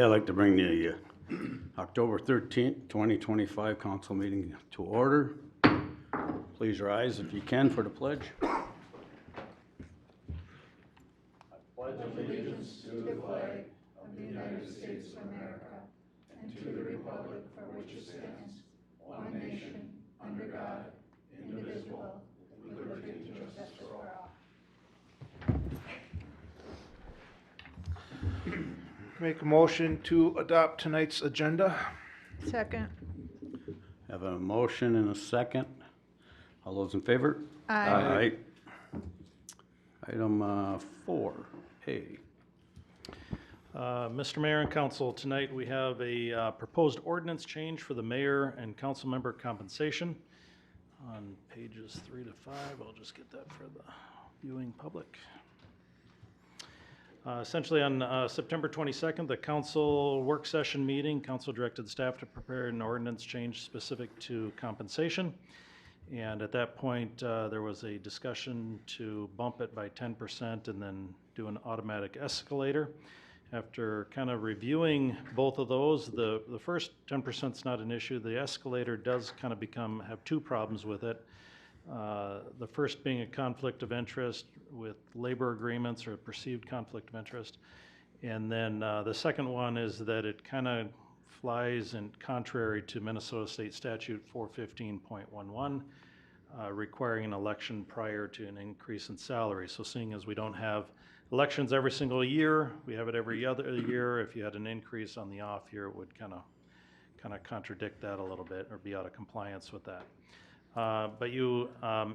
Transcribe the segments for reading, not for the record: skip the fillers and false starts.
I'd like to bring the October 13th, 2025 council meeting to order. Please rise if you can for the pledge. I pledge allegiance to the flag of the United States of America and to the republic for which it stands, one nation, under God, indivisible, with liberty and justice for all. Make a motion to adopt tonight's agenda. Second. Have a motion and a second. All those in favor? Aye. Item 4A. Mr. Mayor and Council, tonight we have a proposed ordinance change for the mayor and council member compensation on pages 3 to 5. I'll just get that for the viewing public. Essentially on September 22nd, the council work session meeting, council directed staff to prepare an ordinance change specific to compensation. And at that point, there was a discussion to bump it by 10% and then do an automatic escalator. After kind of reviewing both of those, the first 10% is not an issue. The escalator does kind of have two problems with it. The first being a conflict of interest with labor agreements or a perceived conflict of interest. And then the second one is that it kind of flies in contrary to Minnesota State Statute 415.11, requiring an election prior to an increase in salary. So seeing as we don't have elections every single year, we have it every other year. If you had an increase on the off year, it would kind of contradict that a little bit or be out of compliance with that. But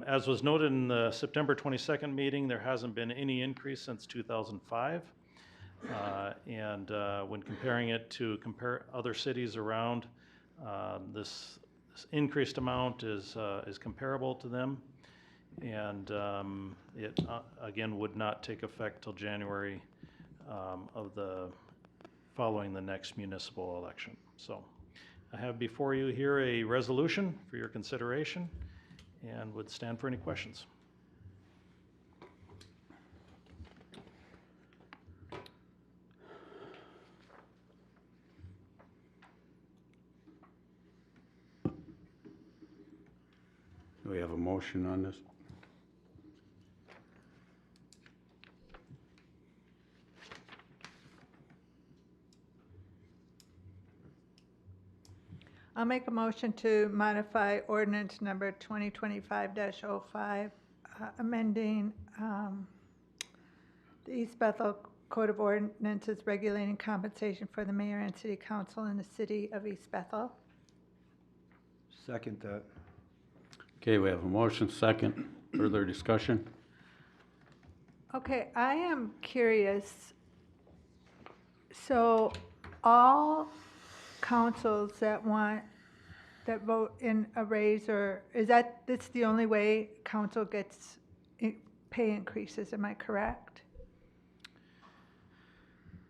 as was noted in the September 22nd meeting, there hasn't been any increase since 2005. And when comparing it to other cities around, this increased amount is comparable to them. And it, again, would not take effect till January following the next municipal election. So I have before you here a resolution for your consideration and would stand for any questions. Do we have a motion on this? I'll make a motion to modify ordinance number 2025-05, amending the East Bethel Code of Ordinances regulating compensation for the mayor and city council in the city of East Bethel. Second that. Okay, we have a motion, second. Further discussion? Okay, I am curious. So all councils that vote in a raise, or that's the only way council gets pay increases, am I correct?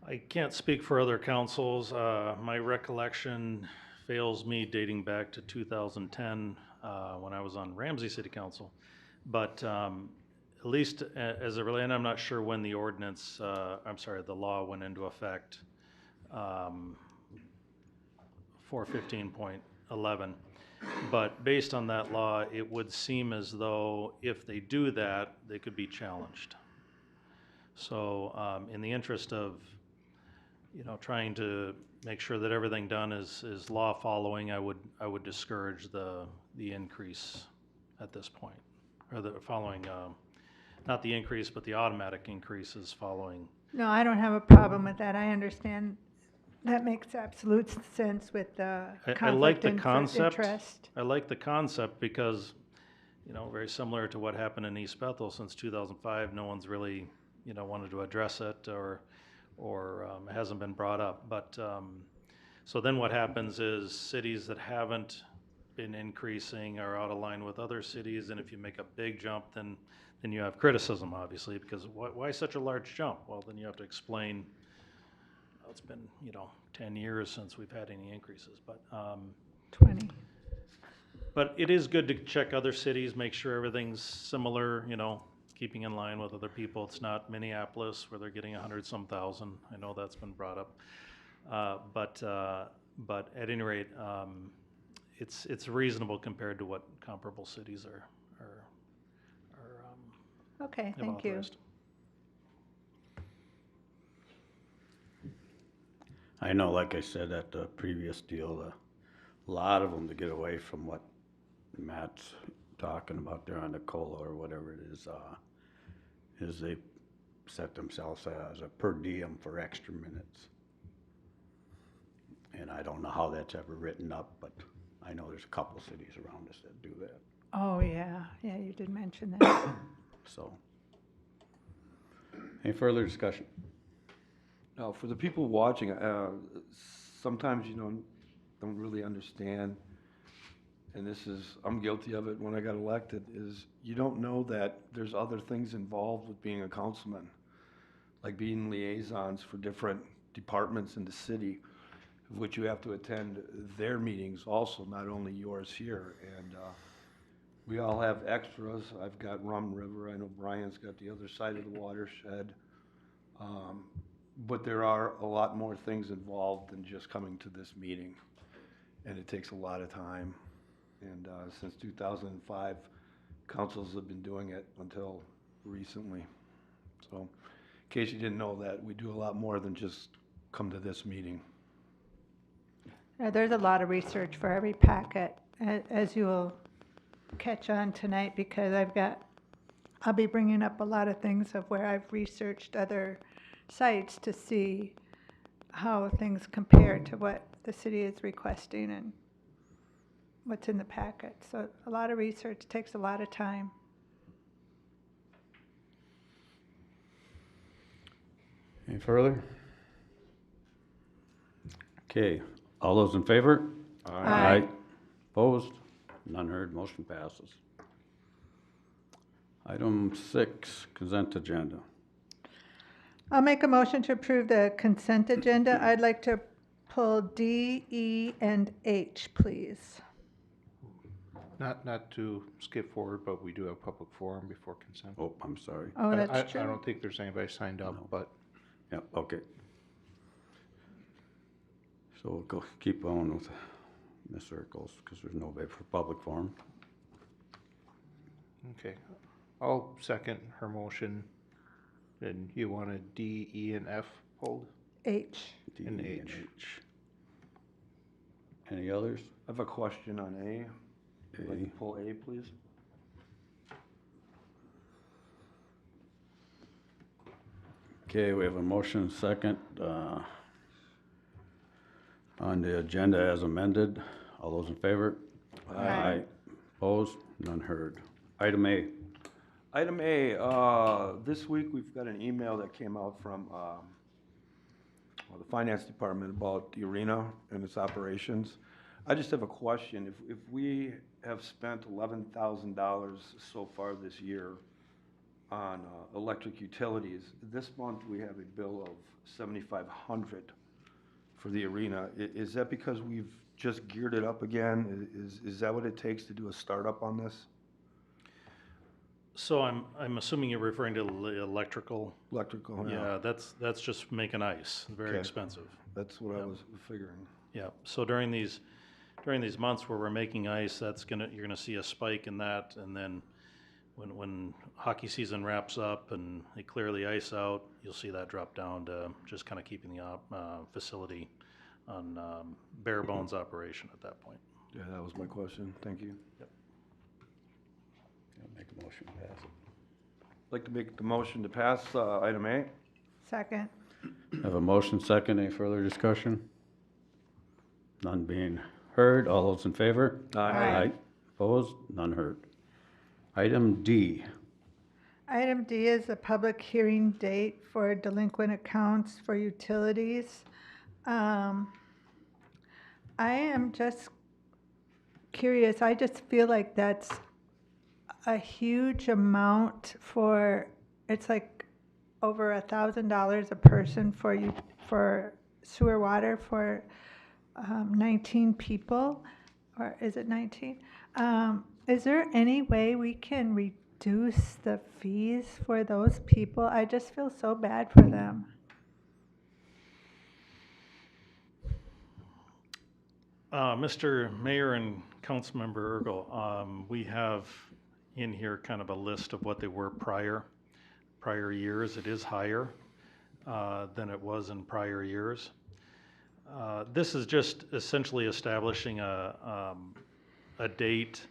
I can't speak for other councils. My recollection fails me dating back to 2010 when I was on Ramsey City Council. But at least as it relates, and I'm not sure when the ordinance, the law went into effect, 415.11. But based on that law, it would seem as though if they do that, they could be challenged. So in the interest of trying to make sure that everything done is law following, I would discourage the increase at this point, or the following, not the increase, but the automatic increases following. No, I don't have a problem with that. I understand. That makes absolute sense with the I like the conflict concept. interest. I like the concept because, very similar to what happened in East Bethel since 2005, no one's really, wanted to address it or it hasn't been brought up. But so then what happens is cities that haven't been increasing are out of line with other cities, and if you make a big jump, then you have criticism, obviously, because why such a large jump? Well, then you have to explain. It's been 10 years since we've had any increases, but 20. But it is good to check other cities, make sure everything's similar, keeping in line with other people. It's not Minneapolis where they're getting 100-some thousand. I know that's been brought up. But at any rate, it's reasonable compared to what comparable cities Okay, have thank you. authorized. I know, like I said at the previous deal, a lot of them, to get away from what Matt's talking about there on the COLA or whatever it is they set themselves as a per diem for extra minutes. And I don't know how that's ever written up, but I know there's a couple cities around us that do that, Oh, yeah, you did mention that. so. Any further discussion? Now, for the people watching, sometimes you don't really understand, and I'm guilty of it when I got elected, is you don't know that there's other things involved with being a councilman, like being liaisons for different departments in the city, of which you have to attend their meetings also, not only yours here. And we all have extras. I've got Rum River. I know Brian's got the other side of the watershed. But there are a lot more things involved than just coming to this meeting. And it takes a lot of time. And since 2005, councils have been doing it until recently. So in case you didn't know that, we do a lot more than just come to this meeting. Yeah, there's a lot of research for every packet, as you will catch on tonight, because I'll be bringing up a lot of things of where I've researched other sites to see how things compare to what the city is requesting and what's in the packet. So a lot of research takes a lot of time. Any further? Okay, all those in favor? Aye. Opposed? None heard, motion passes. Item 6, consent agenda. I'll make a motion to approve the consent agenda. I'd like to pull D, E, and H, please. Not to skip forward, but we do have public forum before consent. Oh, I'm sorry. Oh, I that's true. don't think there's anybody signed up, No. but Yeah, okay. So we'll go, keep on with Ms. Circles, because there's nobody for public forum. okay. I'll second her motion. And you wanted D, E, and F pulled? H. D, And E, H. Any others? I have a question on A. I'd like A. to pull A, please. Okay, we have a motion second on the agenda as amended. All those in favor? Aye. Opposed? None heard. Item A. Item A, this week we've got an email that came out from the finance department about the arena and its operations. I just have a question. If we have spent $11,000 so far this year on electric utilities, this month we have a bill of $7,500 for the arena. Is that because we've just geared it up again? Is that what it takes to do a startup on this? So I'm assuming you're referring to the electrical. Electrical, Yeah, that's just making ice, very Okay. expensive. That's what I Yep. was figuring. Yeah, so during these months where we're making ice, you're gonna see a spike in that, and then when hockey season wraps up and they clear the ice out, you'll see that drop down to just kind of keeping the facility on bare bones operation at that point. Yeah, that was my question. Thank you. I'll make a motion to pass it. I'd like to make the motion to pass item A. Second. Have a motion second. Any further discussion? None being heard. All those in favor? Aye. Opposed? None heard. Item D. Item D is a public hearing date for delinquent accounts for utilities. I am just curious, I just feel like that's a huge amount it's like over $1,000 a person for sewer water for 19 people, or is it 19? Is there any way we can reduce the fees for those people? I just feel so bad for them. Mr. Mayor and Councilmember Urkel, we have in here kind of a list of what they were prior years. It is higher than it was in prior years. This is just essentially establishing a date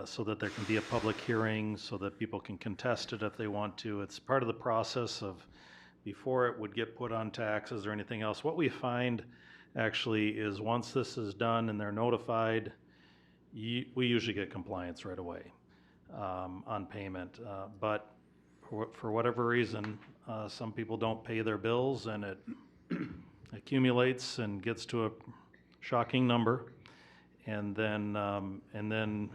so that there can be a public hearing, so that people can contest it if they want to. It's part of the process of before it would get put on taxes or anything else. What we find actually is once this is done and they're notified, we usually get compliance right away on payment. But for whatever reason, some people don't pay their bills and it accumulates and gets to a shocking number. And then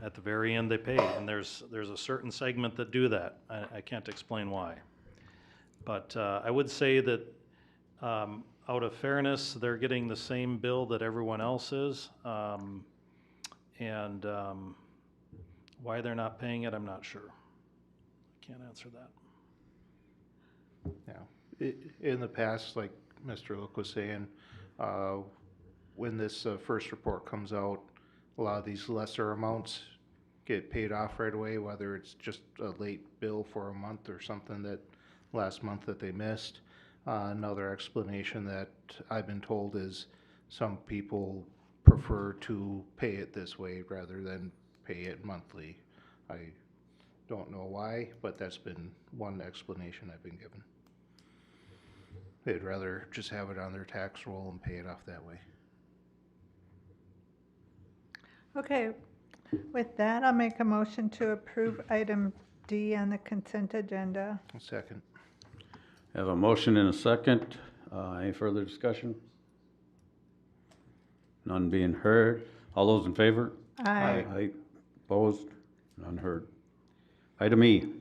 at the very end they pay. And there's a certain segment that do that. I can't explain why. But I would say that out of fairness, they're getting the same bill that everyone else is. And why they're not paying it, I'm not sure. Can't answer that. Yeah. In the past, like Mr. Look was saying, when this first report comes out, a lot of these lesser amounts get paid off right away, whether it's just a late bill for a month or something that last month that they missed. Another explanation that I've been told is some people prefer to pay it this way rather than pay it monthly. I don't know why, but that's been one explanation I've been given. They'd rather just have it on their tax roll and pay it off that way. Okay, with that, I'll make a motion to approve item D on the consent agenda. A second. Have a motion and a second. Any further discussion? None being heard. All those in favor? Aye. Aye. Opposed? None heard. Item E.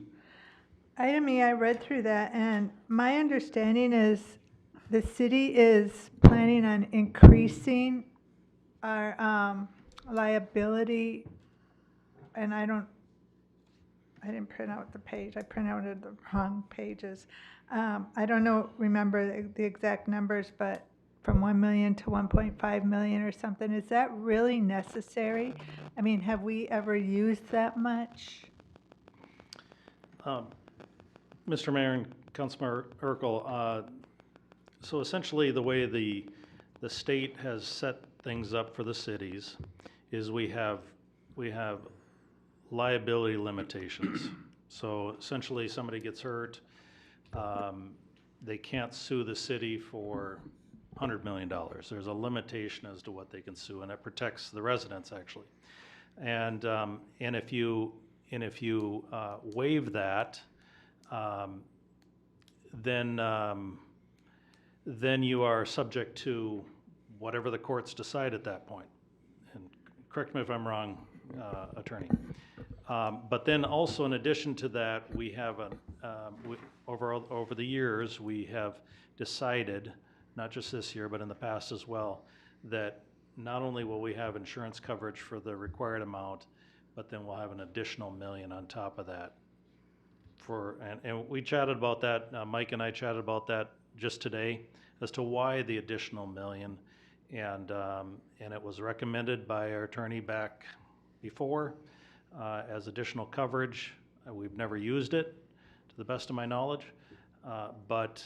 Item E, I read through that, and my understanding is the city is planning on increasing our liability, and I didn't print out the page. I printed out the wrong pages. I don't remember the exact numbers, but from 1 million to 1.5 million or something. Is that really necessary? I mean, have we ever used that much? Mr. Mayor and Councilmember Urkel, so essentially the way the state has set things up for the cities is we have liability limitations. So essentially somebody gets hurt, they can't sue the city for $100 million. There's a limitation as to what they can sue, and it protects the residents actually. And if you waive that, then you are subject to whatever the courts decide at that point. And correct me if I'm wrong, attorney. But then also in addition to that, we have over the years, we have decided, not just this year, but in the past as well, that not only will we have insurance coverage for the required amount, but then we'll have an additional $1 million on top of that. And we chatted about that, Mike and I chatted about that just today, as to why the additional $1 million. And it was recommended by our attorney back before as additional coverage. We've never used it, to the best of my knowledge. But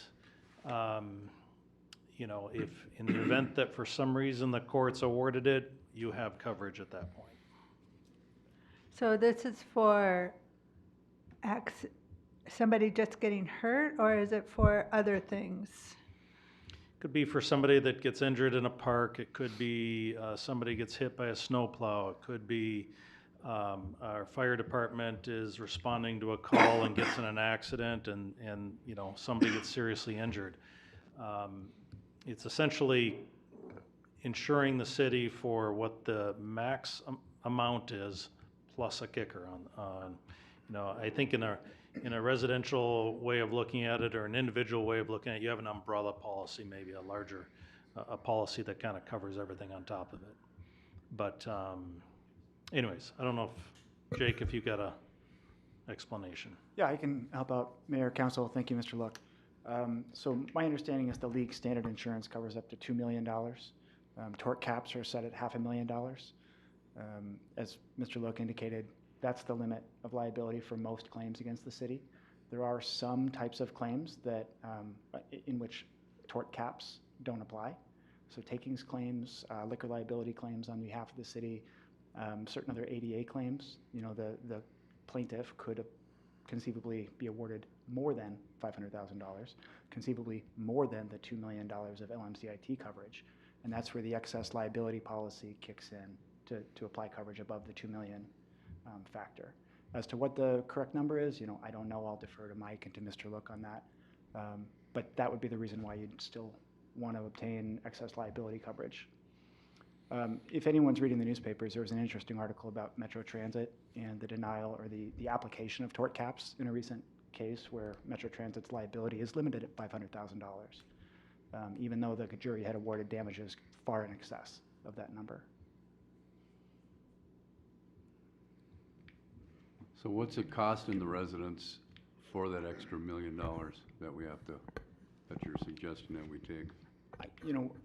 if in the event that for some reason the courts awarded it, you have coverage at that point. So this is for somebody just getting hurt, or is it for other things? Could be for somebody that gets injured in a park. It could be somebody gets hit by a snowplow. It could be our fire department is responding to a call and gets in an accident, and somebody gets seriously injured. It's essentially insuring the city for what the max amount is, plus a kicker on. I think in a residential way of looking at it, or an individual way of looking at it, you have an umbrella policy, maybe a larger a policy that kind of covers everything on top of it. But anyways, I don't know if Jake, if you got a explanation. Yeah, I can help out, Mayor, Council. Thank you, Mr. Luck. So my understanding is the league standard insurance covers up to $2 million. Tort caps are set at $500,000. As Mr. Look indicated, that's the limit of liability for most claims against the city. There are some types of claims that, in which tort caps don't apply. So takings claims, liquor liability claims on behalf of the city, certain other ADA claims, the plaintiff could conceivably be awarded more than $500,000, conceivably more than the $2 million of LMCIT coverage. And that's where the excess liability policy kicks in to apply coverage above the $2 million factor. As to what the correct number is, I don't know. I'll defer to Mike and to Mr. Look on that. But that would be the reason why you'd still want to obtain excess liability coverage. If anyone's reading the newspapers, there was an interesting article about Metro Transit and the denial or the application of tort caps in a recent case where Metro Transit's liability is limited at $500,000, even though the jury had awarded damages far in excess of that number. So what's it costing the residents for that extra $1 million that we have to, that you're suggesting that we take?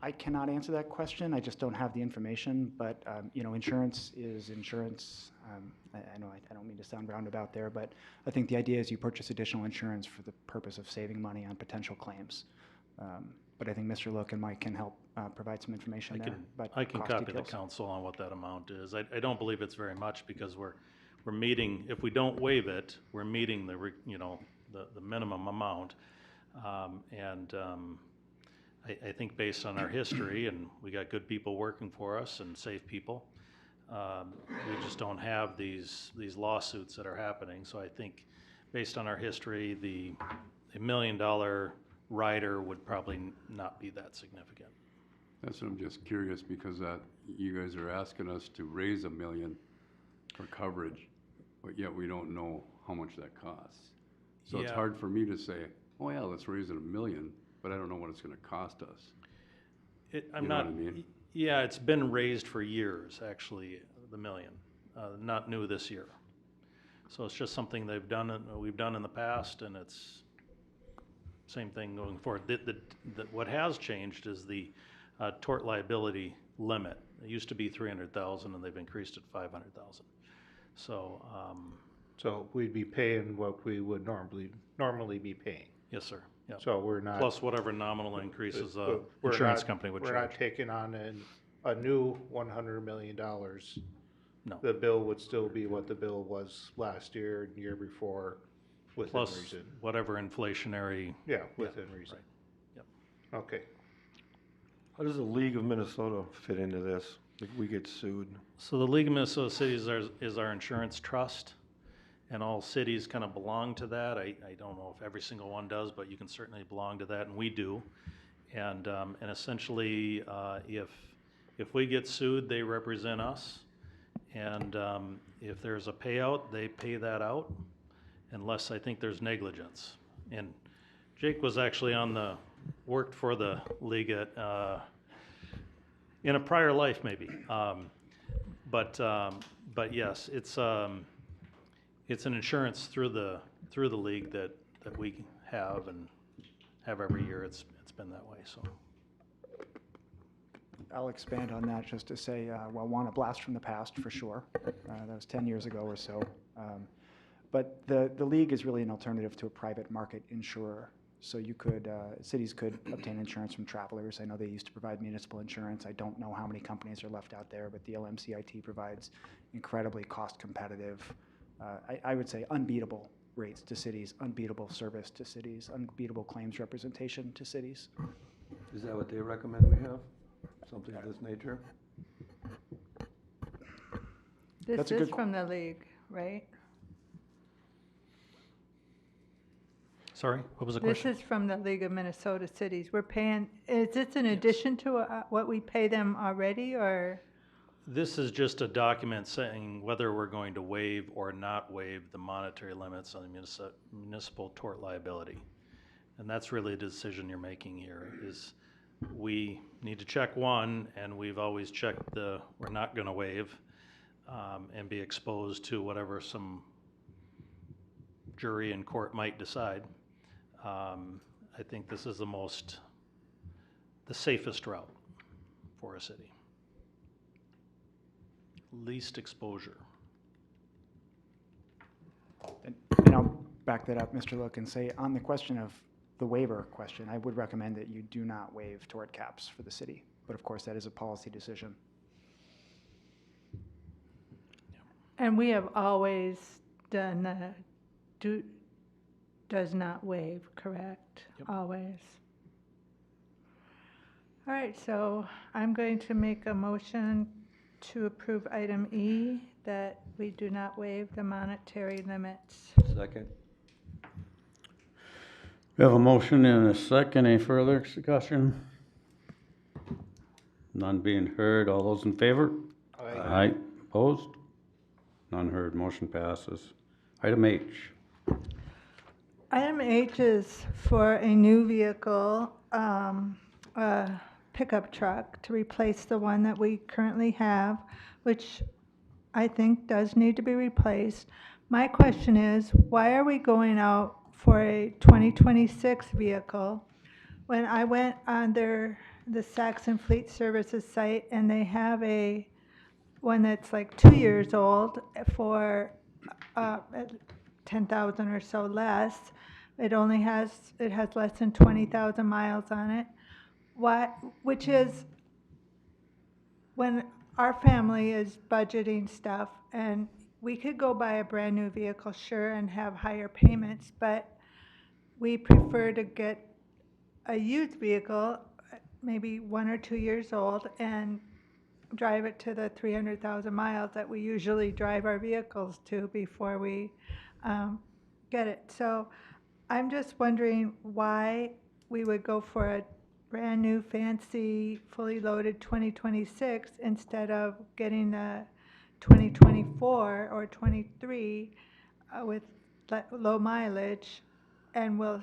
I cannot answer that question. I just don't have the information. But insurance is insurance. I know I don't mean to sound roundabout there, but I think the idea is you purchase additional insurance for the purpose of saving money on potential claims. But I think Mr. Look and Mike can help provide some information there. But I can cost copy details. the council on what that amount is. I don't believe it's very much because we're meeting, if we don't waive it, we're meeting the minimum amount. I think based on our history, and we got good people working for us and safe people, we just don't have these lawsuits that are happening. So I think based on our history, the $1 million rider would probably not be that significant. That's what I'm just curious, because that you guys are asking us to raise $1 million for coverage, but yet we don't know how much that costs. So it's Yeah. hard for me to say, oh yeah, let's raise it $1 million, but I don't know what it's gonna cost us. I'm You know not, what I mean? yeah, it's been raised for years, actually, the million, not new this year. So it's just something we've done in the past, and it's same thing going forward. What has changed is the tort liability limit. It used to be 300,000, and they've increased it to 500,000. So, So we'd be paying what we would normally be paying. yes, sir. Yeah. So we're not. Plus whatever nominal increases we're insurance not- company would We're charge. not taking on a new $100 million. No. The bill would still be what the bill was last year and year before, within Plus reason. whatever inflationary. Yeah, within reason. Yep. Okay. How does the League of Minnesota fit into this if we get sued? So the League of Minnesota Cities is our insurance trust, and all cities kind of belong to that. I don't know if every single one does, but you can certainly belong to that, and we do. And essentially, if we get sued, they represent us. And if there's a payout, they pay that out, unless I think there's negligence. And Jake was actually worked for the league in a prior life, maybe. But yes, it's an insurance through the league that we have and have every year. It's been that way. So I'll expand on that just to say, a blast from the past for sure. That was 10 years ago or so. But the league is really an alternative to a private market insurer. So cities could obtain insurance from travelers. I know they used to provide municipal insurance. I don't know how many companies are left out there, but the LMCIT provides incredibly cost competitive, I would say unbeatable rates to cities, unbeatable service to cities, unbeatable claims representation to cities. Is that what they recommend we have? Something of this nature? This That's a is good from the league, right? sorry, what was the This question? is from the League of Minnesota Cities. We're paying, is this in addition to what we pay them already, or? This is just a document saying whether we're going to waive or not waive the monetary limits on the municipal tort liability. And that's really a decision you're making here, is we need to check one, and we've always checked we're not gonna waive, and be exposed to whatever some jury and court might decide. I think this is the safest route. for a city. Least exposure. And I'll back that up, Mr. Look, and say on the question of the waiver question, I would recommend that you do not waive tort caps for the city. But of course, that is a policy decision. And we have always done, does not waive, correct? Yep. Always. All right, so I'm going to make a motion to approve item E, that we do not waive the monetary limits. Second. We have a motion and a second. Any further discussion? None being heard. All those in favor? Aye. Opposed? None heard. Motion passes. Item H. Item H is for a new vehicle, a pickup truck, to replace the one that we currently have, which I think does need to be replaced. My question is, why are we going out for a 2026 vehicle when I went on the Saxon Fleet Services site and they have a one that's like 2 years old for 10,000 or so less. It has less than 20,000 miles on it. Which is when our family is budgeting stuff, and we could go buy a brand new vehicle, sure, and have higher payments, but we prefer to get a used vehicle, maybe 1 or 2 years old, and drive it to the 300,000 miles that we usually drive our vehicles to before we get it. So I'm just wondering why we would go for a brand new, fancy, fully loaded 2026 instead of getting a 2024 or 23 with low mileage, and will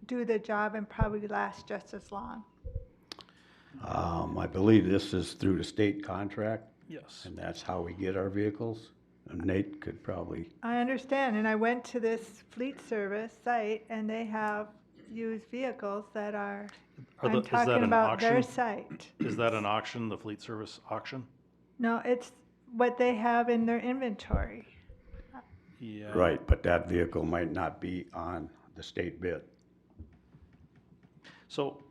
do the job and probably last just as long. I believe this is through the state contract, Yes. and that's how we get our vehicles. And Nate could probably, I understand, and I went to this fleet service site, and they have used vehicles that are, Is I'm that talking an about their auction? site. Is that an auction, the fleet service auction? No, it's what they have in their inventory. Yeah. right, but that vehicle might not be on the state bid. So,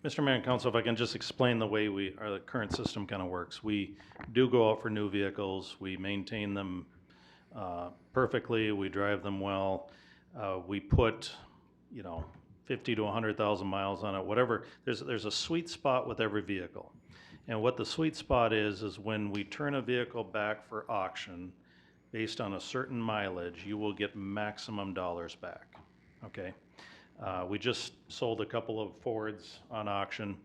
Mr. Mayor and Council, if I can just explain the way our current system kind of works. We do go out for new vehicles, we maintain them perfectly, we drive them well. We put, 50 to 100,000 miles on it, whatever. There's a sweet spot with every vehicle. And what the sweet spot is when we turn a vehicle back for auction, based on a certain mileage, you will get maximum dollars back, okay? We just sold a couple of Fords on auction,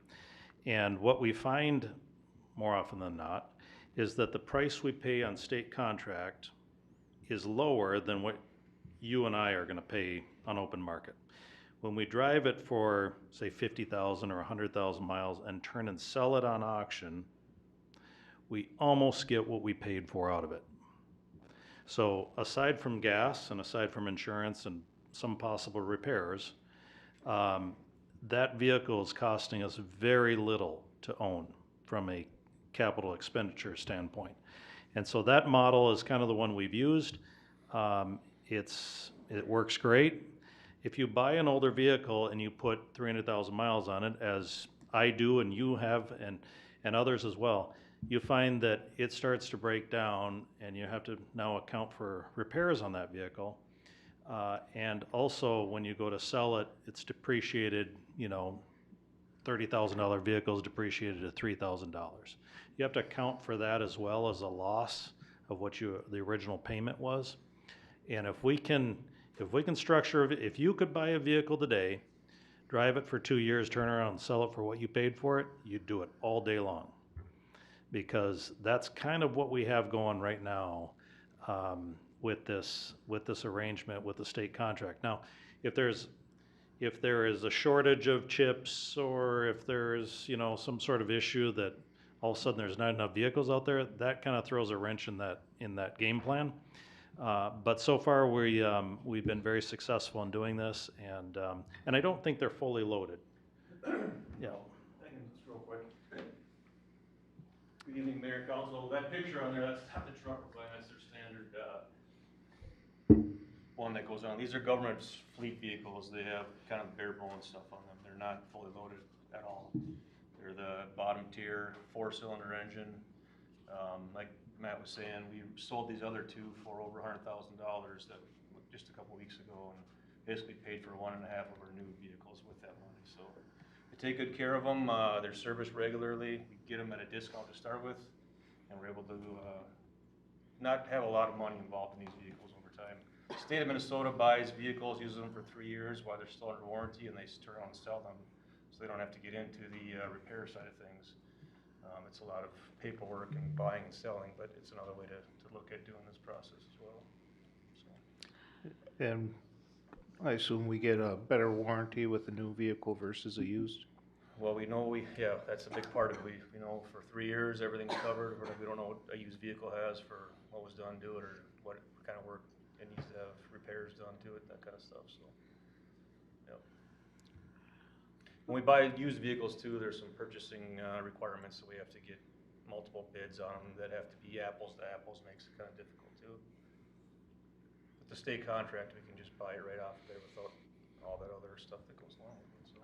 and what we find more often than not is that the price we pay on state contract is lower than what you and I are gonna pay on open market. When we drive it for, say, 50,000 or 100,000 miles and turn and sell it on auction, we almost get what we paid for out of it. So aside from gas and aside from insurance and some possible repairs, that vehicle is costing us very little to own from a capital expenditure standpoint. And so that model is kind of the one we've used. It works great. If you buy an older vehicle and you put 300,000 miles on it, as I do and you have and others as well, you find that it starts to break down and you have to now account for repairs on that vehicle. And also when you go to sell it, it's depreciated, $30,000 vehicle is depreciated at $3,000. You have to account for that as well as a loss of what the original payment was. And if we can structure, if you could buy a vehicle today, drive it for 2 years, turn around and sell it for what you paid for it, you'd do it all day long. Because that's kind of what we have going right now with this arrangement with the state contract. Now, if there is a shortage of chips, or if there's some sort of issue that all of a sudden there's not enough vehicles out there, that kind of throws a wrench in that game plan. But so far we've been very successful in doing this, and I don't think they're fully loaded. Yeah. Just real quick. Mayor and Council, that picture on there, that's not the truck we're buying, that's their standard, one that goes on. These are government's fleet vehicles. They have kind of bare bones stuff on them. They're not fully loaded at all. They're the bottom tier, 4-cylinder engine. Like Matt was saying, we sold these other two for over $100,000 that just a couple weeks ago, and basically paid for 1.5 of our new vehicles with that money. So we take good care of them. They're serviced regularly. We get them at a discount to start with, and we're able to not have a lot of money involved in these vehicles over time. The state of Minnesota buys vehicles, uses them for 3 years while they're still under warranty, and they turn around and sell them, so they don't have to get into the repair side of things. It's a lot of paperwork and buying and selling, but it's another way to look at doing this process as well. So. And I assume we get a better warranty with a new vehicle versus a used? Well, we know yeah, that's a big part of it. We know for 3 years, everything's covered. We don't know what a used vehicle has for what was done to it or what kind of work it needs to have repairs done to it, that kind of stuff, so. Yep. When we buy used vehicles too, there's some purchasing requirements that we have to get multiple bids on them that have to be apples to apples, makes it kind of difficult too. With the state contract, we can just buy it right off there without all that other stuff that goes along with it, so.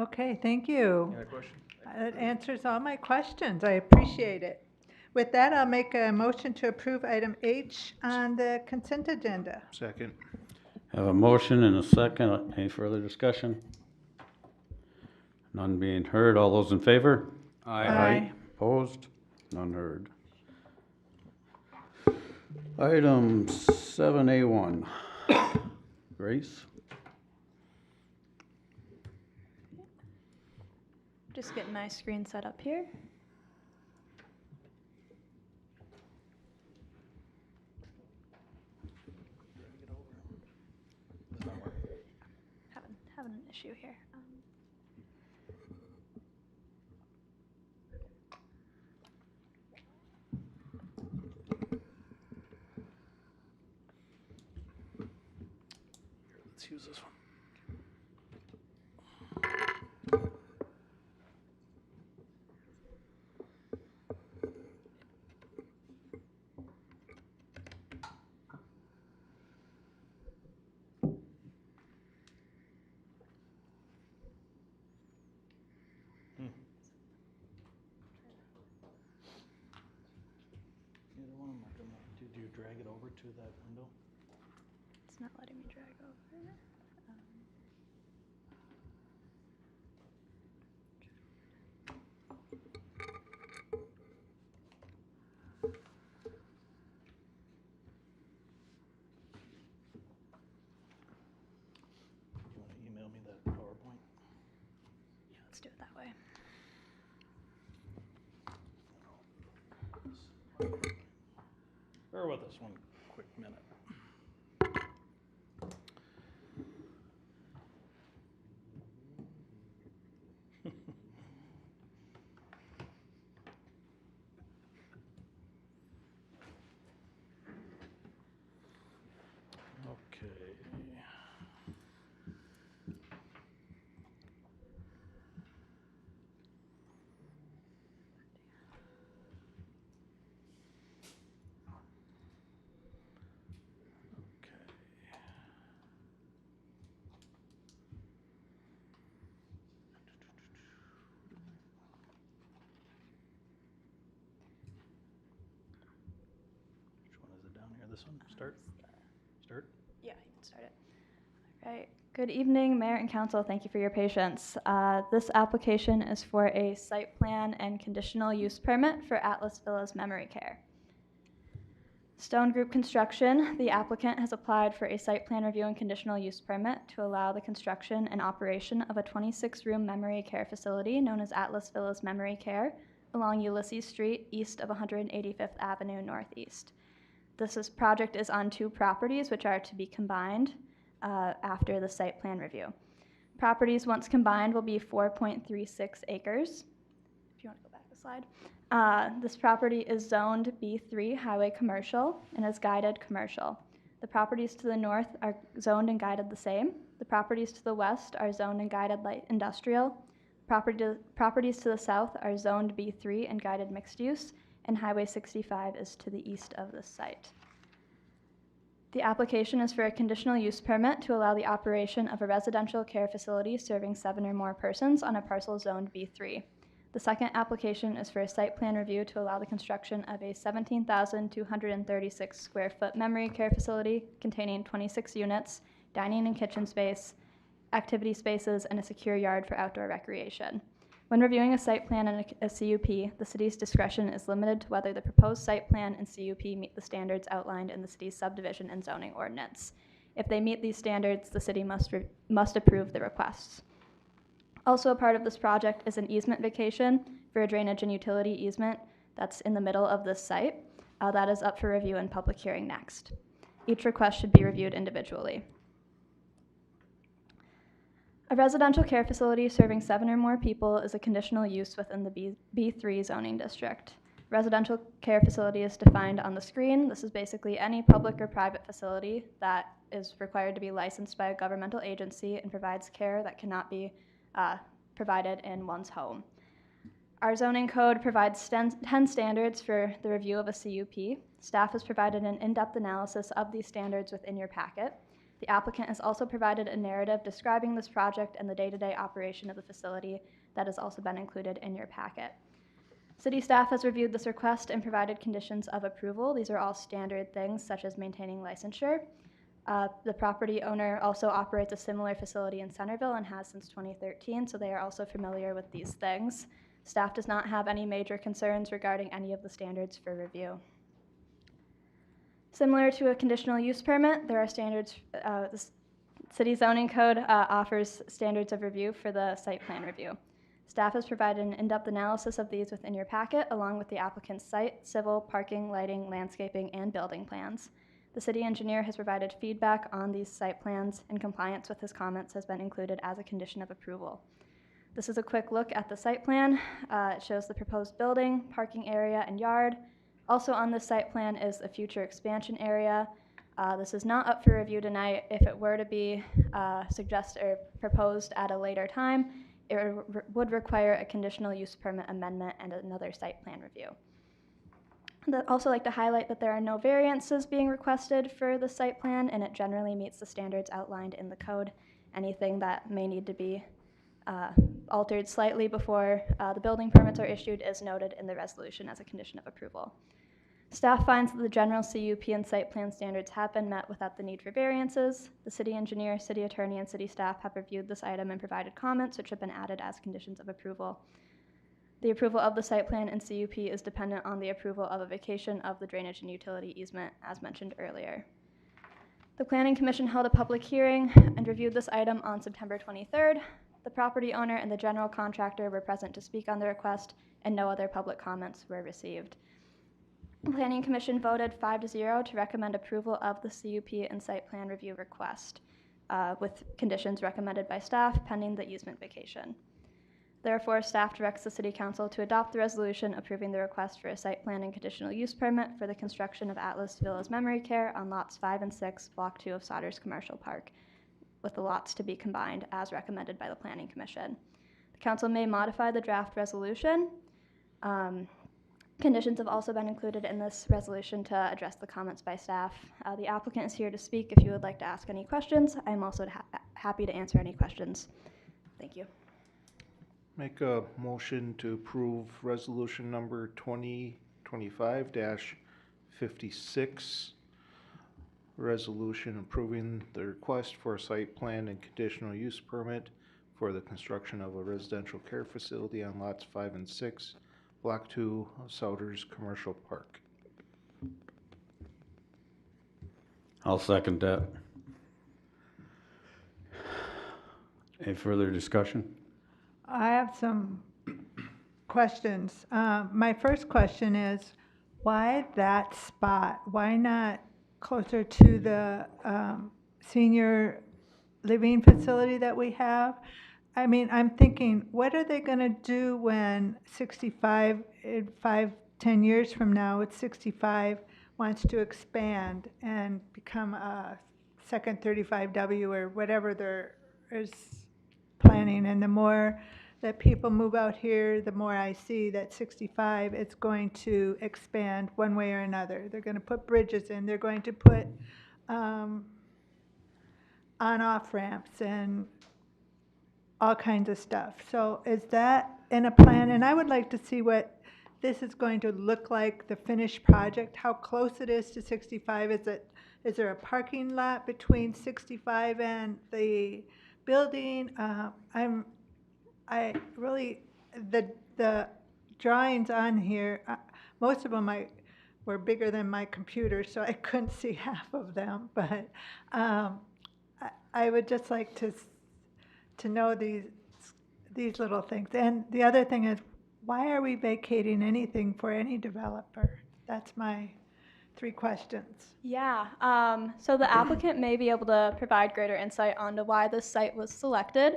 Okay, thank you. Any other question? That answers all my questions. I appreciate it. With that, I'll make a motion to approve item H on the consent agenda. Second. Have a motion and a second. Any further discussion? None being heard. All those in favor? Aye. Opposed? None heard. Item 7A1. Grace? Just getting my screen set up here. Having an issue here. Let's use this one. Did you drag it over to that window? It's not letting me drag over. You want to email me that PowerPoint? Yeah, let's do it that way. Bear with us one quick minute. Okay. Which one is it down here? This one? Start? Start? Yeah, you can start it. All right. Good evening, Mayor and Council. Thank you for your patience. This application is for a site plan and conditional use permit for Atlas Villas Memory Care. Stone Group Construction, the applicant has applied for a site plan review and conditional use permit to allow the construction and operation of a 26-room memory care facility known as Atlas Villas Memory Care along Ulysses Street, east of 185th Avenue Northeast. This project is on 2 properties which are to be combined after the site plan review. Properties, once combined, will be 4.36 acres. If you want to go back a slide. This property is zoned B3 Highway Commercial and is guided commercial. The properties to the north are zoned and guided the same. The properties to the west are zoned and guided light industrial. Properties to the south are zoned B3 and guided mixed use, and Highway 65 is to the east of this site. The application is for a conditional use permit to allow the operation of a residential care facility serving 7 or more persons on a parcel zoned B3. The second application is for a site plan review to allow the construction of a 17,236 square foot memory care facility containing 26 units, dining and kitchen space, activity spaces, and a secure yard for outdoor recreation. When reviewing a site plan and a CUP, the city's discretion is limited to whether the proposed site plan and CUP meet the standards outlined in the city's subdivision and zoning ordinance. If they meet these standards, the city must approve the requests. Also a part of this project is an easement vacation for a drainage and utility easement that's in the middle of this site. That is up for review and public hearing next. Each request should be reviewed individually. A residential care facility serving 7 or more people is a conditional use within the B3 zoning district. Residential care facility is defined on the screen. This is basically any public or private facility that is required to be licensed by a governmental agency and provides care that cannot be provided in one's home. Our zoning code provides 10 standards for the review of a CUP. Staff has provided an in-depth analysis of these standards within your packet. The applicant has also provided a narrative describing this project and the day-to-day operation of the facility that has also been included in your packet. City staff has reviewed this request and provided conditions of approval. These are all standard things such as maintaining licensure. The property owner also operates a similar facility in Centerville and has since 2013, so they are also familiar with these things. Staff does not have any major concerns regarding any of the standards for review. Similar to a conditional use permit, there are standards, the city zoning code offers standards of review for the site plan review. Staff has provided an in-depth analysis of these within your packet, along with the applicant's site, civil, parking, lighting, landscaping, and building plans. The city engineer has provided feedback on these site plans, and compliance with his comments has been included as a condition of approval. This is a quick look at the site plan. It shows the proposed building, parking area, and yard. Also on this site plan is a future expansion area. This is not up for review tonight. If it were to be suggested or proposed at a later time, it would require a conditional use permit amendment and another site plan review. I'd also like to highlight that there are no variances being requested for the site plan, and it generally meets the standards outlined in the code. Anything that may need to be altered slightly before the building permits are issued is noted in the resolution as a condition of approval. Staff finds that the general CUP and site plan standards have been met without the need for variances. The city engineer, city attorney, and city staff have reviewed this item and provided comments which have been added as conditions of approval. The approval of the site plan and CUP is dependent on the approval of a vacation of the drainage and utility easement, as mentioned earlier. The Planning Commission held a public hearing and reviewed this item on September 23rd. The property owner and the general contractor were present to speak on the request, and no other public comments were received. The Planning Commission voted 5-0 to recommend approval of the CUP and site plan review request, with conditions recommended by staff pending the easement vacation. Therefore, staff directs the City Council to adopt the resolution approving the request for a site plan and conditional use permit for the construction of Atlas Villas Memory Care on lots 5 and 6, Block 2 of Sodders Commercial Park, with the lots to be combined as recommended by the Planning Commission. The Council may modify the draft resolution. Conditions have also been included in this resolution to address the comments by staff. The applicant is here to speak if you would like to ask any questions. I am also happy to answer any questions. Thank you. Make a motion to approve resolution number 2025-56. Resolution approving the request for a site plan and conditional use permit for the construction of a residential care facility on lots 5 and 6, Block 2 of Souders Commercial Park. I'll second that. Any further discussion? I have some questions. My first question is, why that spot? Why not closer to the senior living facility that we have? I mean, I'm thinking, what are they going to do when 65, 10 years from now, it's 65, wants to expand and become a second 35W or whatever there is planning? And the more that people move out here, the more I see that 65, it's going to expand one way or another. They're going to put bridges in, they're going to put on-off ramps and all kinds of stuff. So is that in a plan? And I would like to see what this is going to look like, the finished project, how close it is to 65. Is there a parking lot between 65 and the building? I really, the drawings on here, most of them were bigger than my computer, so I couldn't see half of them. But I would just like to know these little things. And the other thing is, why are we vacating anything for any developer? That's my 3 questions. Yeah, so the applicant may be able to provide greater insight onto why this site was selected.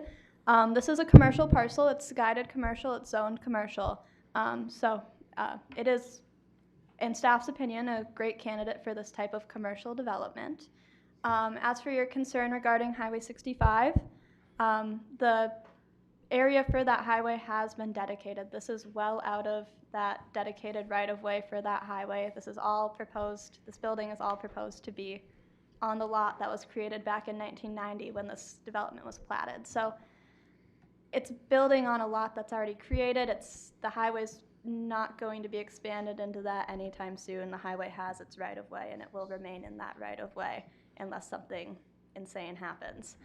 This is a commercial parcel, it's guided commercial, it's zoned commercial. It is, in staff's opinion, a great candidate for this type of commercial development. As for your concern regarding Highway 65, the area for that highway has been dedicated. This is well out of that dedicated right-of-way for that highway. This building is all proposed to be on the lot that was created back in 1990 when this development was platted. So it's building on a lot that's already created. The highway's not going to be expanded into that anytime soon. The highway has its right-of-way and it will remain in that right-of-way unless something insane happens.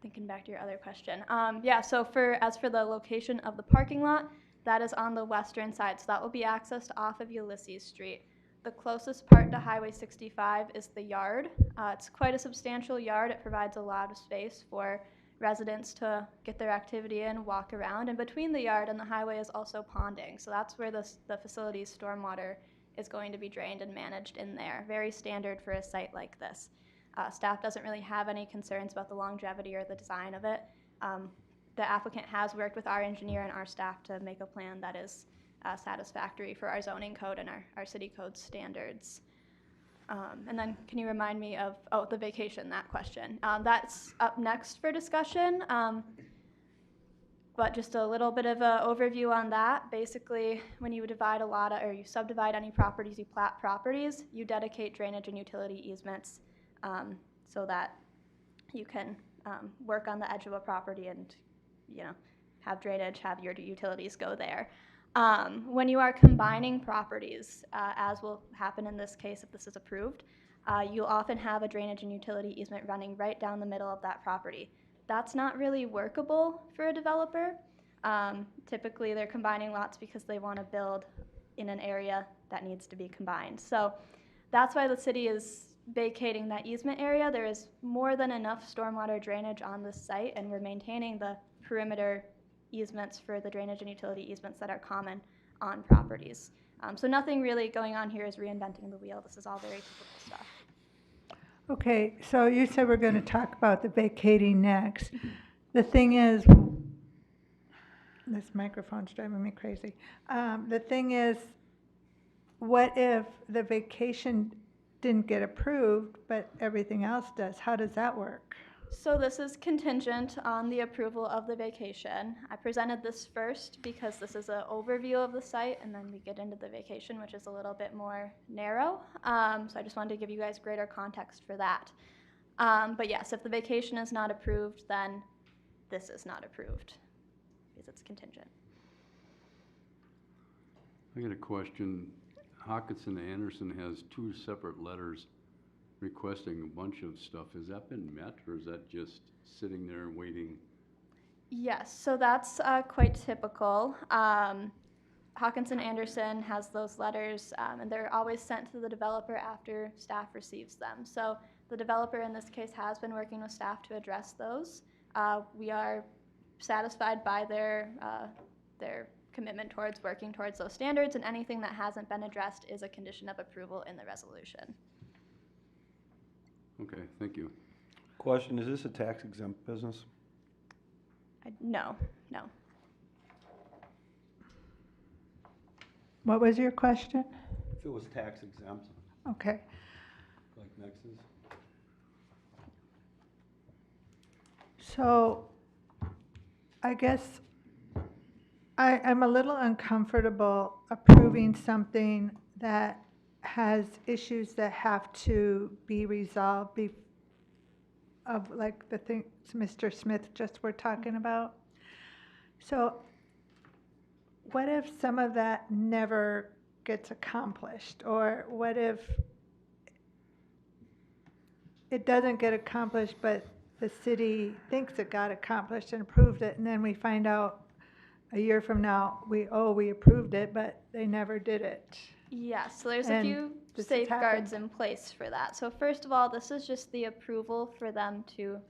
Thinking back to your other question. So as for the location of the parking lot, that is on the western side, so that will be accessed off of Ulysses Street. The closest part to Highway 65 is the yard. It's quite a substantial yard. It provides a lot of space for residents to get their activity in, walk around, and between the yard and the highway is also ponding, so that's where the facility's stormwater is going to be drained and managed in there. Very standard for a site like this. Staff doesn't really have any concerns about the longevity or the design of it. The applicant has worked with our engineer and our staff to make a plan that is satisfactory for our zoning code and our city code standards. And then can you remind me of, the vacation, that question. That's up next for discussion. But just a little bit of an overview on that. Basically, when you divide or you subdivide any properties, you plat properties, you dedicate drainage and utility easements so that you can work on the edge of a property and, have drainage, have your utilities go there. When you are combining properties, as will happen in this case if this is approved, you'll often have a drainage and utility easement running right down the middle of that property. That's not really workable for a developer. Typically, they're combining lots because they want to build in an area that needs to be combined. So that's why the city is vacating that easement area. There is more than enough stormwater drainage on this site, and we're maintaining the perimeter easements for the drainage and utility easements that are common on properties. So nothing really going on here is reinventing the wheel. This is all very typical stuff. Okay, so you said we're going to talk about the vacating next. The thing is, this microphone's driving me crazy. The thing is, what if the vacation didn't get approved, but everything else does? How does that work? So this is contingent on the approval of the vacation. I presented this first because this is an overview of the site, and then we get into the vacation, which is a little bit more narrow. So I just wanted to give you guys greater context for that. But yes, if the vacation is not approved, then this is not approved because it's contingent. I got a question. Hawkinson Anderson has 2 separate letters requesting a bunch of stuff. Has that been met, or is that just sitting there and waiting? Yes, so that's quite typical. Hawkinson Anderson has those letters, and they're always sent to the developer after staff receives them. So the developer in this case has been working with staff to address those. We are satisfied by their commitment towards working towards those standards, and anything that hasn't been addressed is a condition of approval in the resolution. Okay, thank you. Question, is this a tax exempt business? No. What was your question? If it was tax exempt, Okay. like Nexus? So I guess I'm a little uncomfortable approving something that has issues that have to be resolved of like the things Mr. Smith just were talking about. So what if some of that never gets accomplished? Or what if it doesn't get accomplished, but the city thinks it got accomplished and approved it, and then we find out a year from now, we approved it, but they never did it? Yes, so there's a And few this has safeguards happened. in place for that. So first of all, this is just the approval for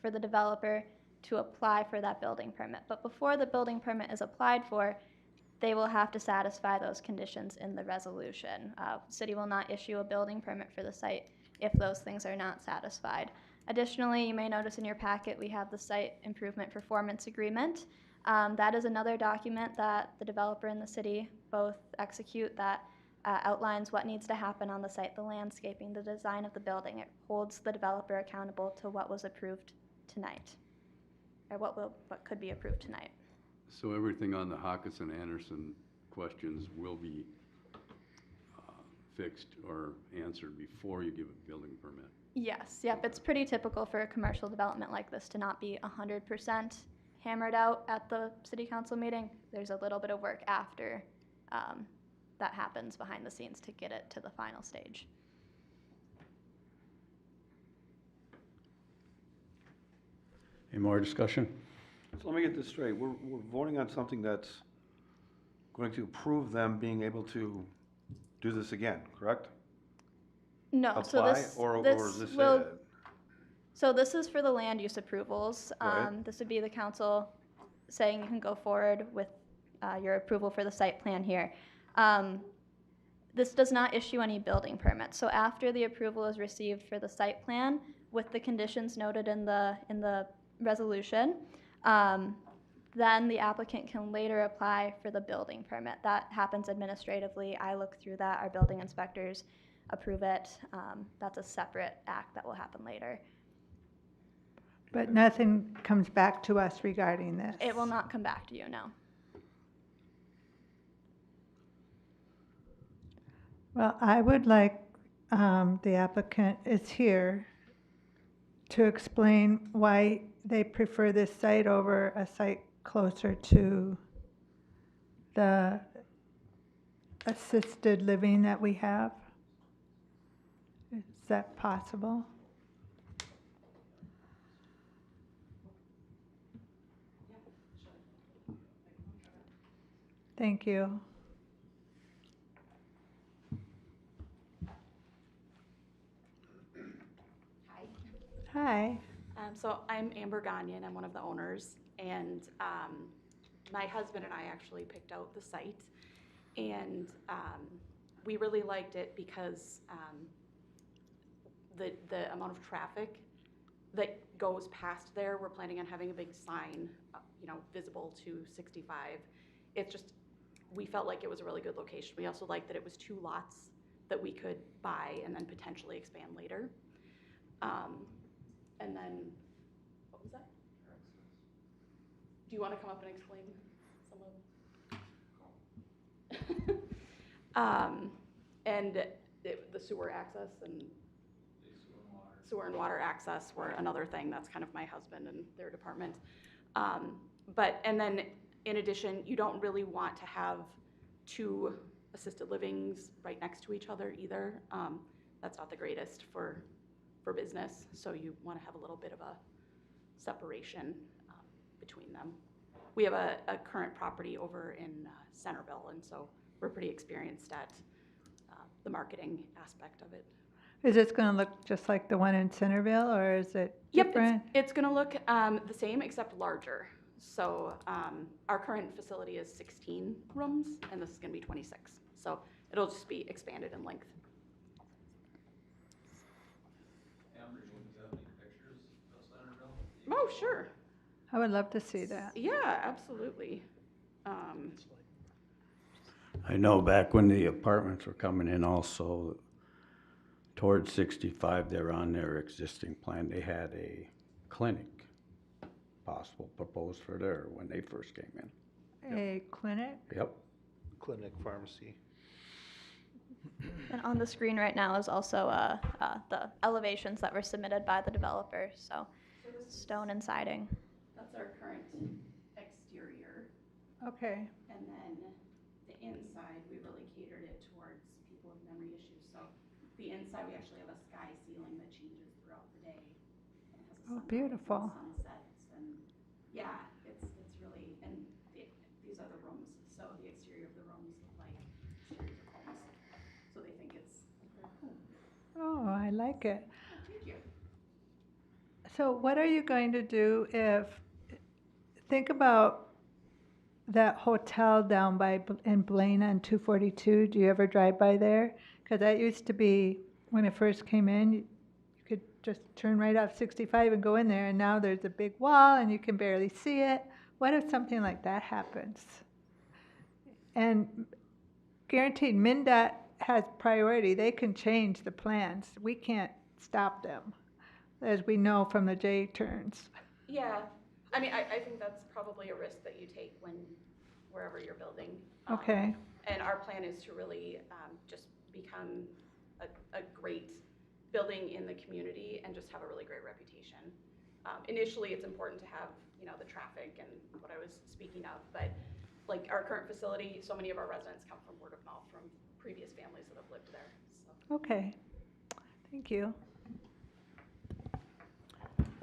for the developer to apply for that building permit. But before the building permit is applied for, they will have to satisfy those conditions in the resolution. City will not issue a building permit for the site if those things are not satisfied. Additionally, you may notice in your packet we have the Site Improvement Performance Agreement. That is another document that the developer and the city both execute that outlines what needs to happen on the site, the landscaping, the design of the building. It holds the developer accountable to what was approved tonight, or what could be approved tonight. So everything on the Hawkinson-Anderson questions will be fixed or answered before you give a building permit? Yes, yep, it's pretty typical for a commercial development like this to not be 100% hammered out at the city council meeting. There's a little bit of work after that happens behind the scenes to get it to the final stage. Any more discussion? So let me get this straight. We're voting on something that's going to approve them being able to do this again, correct? No, so Apply, this or this is this will. it? So this is for the land use approvals. Right. This would be the council saying you can go forward with your approval for the site plan here. This does not issue any building permits. So after the approval is received for the site plan with the conditions noted in the resolution, then the applicant can later apply for the building permit. That happens administratively. I look through that. Our building inspectors approve it. That's a separate act that will happen later. But nothing comes back to us regarding this? It will not come back to you, no. Well, I would like the applicant is here to explain why they prefer this site over a site closer to the assisted living that we have. Is that possible? Thank you. Hi. So I'm Amber Gagnon, I'm one of the owners, and my husband and I actually picked out the site, and we really liked it because the amount of traffic that goes past there, we're planning on having a big sign, visible to 65. It's just, we felt like it was a really good location. We also liked that it was 2 lots that we could buy and then potentially expand later. And then, what was that? Do you want to come up and explain some of? And the sewer access and sewer and water access were another thing. That's kind of my husband and their department. And then in addition, you don't really want to have 2 assisted livings right next to each other either. That's not the greatest for business, so you want to have a little bit of a separation between them. We have a current property over in Centerville, and so we're pretty experienced at the marketing aspect of it. Is this going to look just like the one in Centerville, or is it different? Yep, it's going to look the same except larger. So our current facility is 16 rooms, and this is going to be 26. So it'll just be expanded in length. Oh, sure. I would love to see that. Yeah, absolutely. I know back when the apartments were coming in also, towards 65, they're on their existing plan. They had a clinic, possible proposed for there when they first came in. A clinic? Yep. Clinic pharmacy. And on the screen right now is also the elevations that were submitted by the developer, so stone and siding. That's our current exterior. Okay, And then the inside, we really catered it towards people with memory issues. So the inside, we actually have a sky ceiling that changes throughout the day. And has a Oh, sunrise beautiful. and sunsets. And yeah, it's really, and these are the rooms. So the exterior of the rooms look like exteriors of homes. So they think it's very cool. oh, I like it. Oh, thank you. So what are you going to do think about that hotel down in Blaine on 242, do you ever drive by there? Because that used to be, when it first came in, you could just turn right off 65 and go in there, and now there's a big wall and you can barely see it. What if something like that happens? And guaranteed, MnDOT has priority. They can change the plans. We can't stop them, as we know from the J turns. Yeah, I mean, I think that's probably a risk that you take wherever you're building. Okay. And our plan is to really just become a great building in the community and just have a really great reputation. Initially, it's important to have, the traffic and what I was speaking of, but like our current facility, so many of our residents come from word of mouth from previous families that have lived there. So. Okay. Thank you.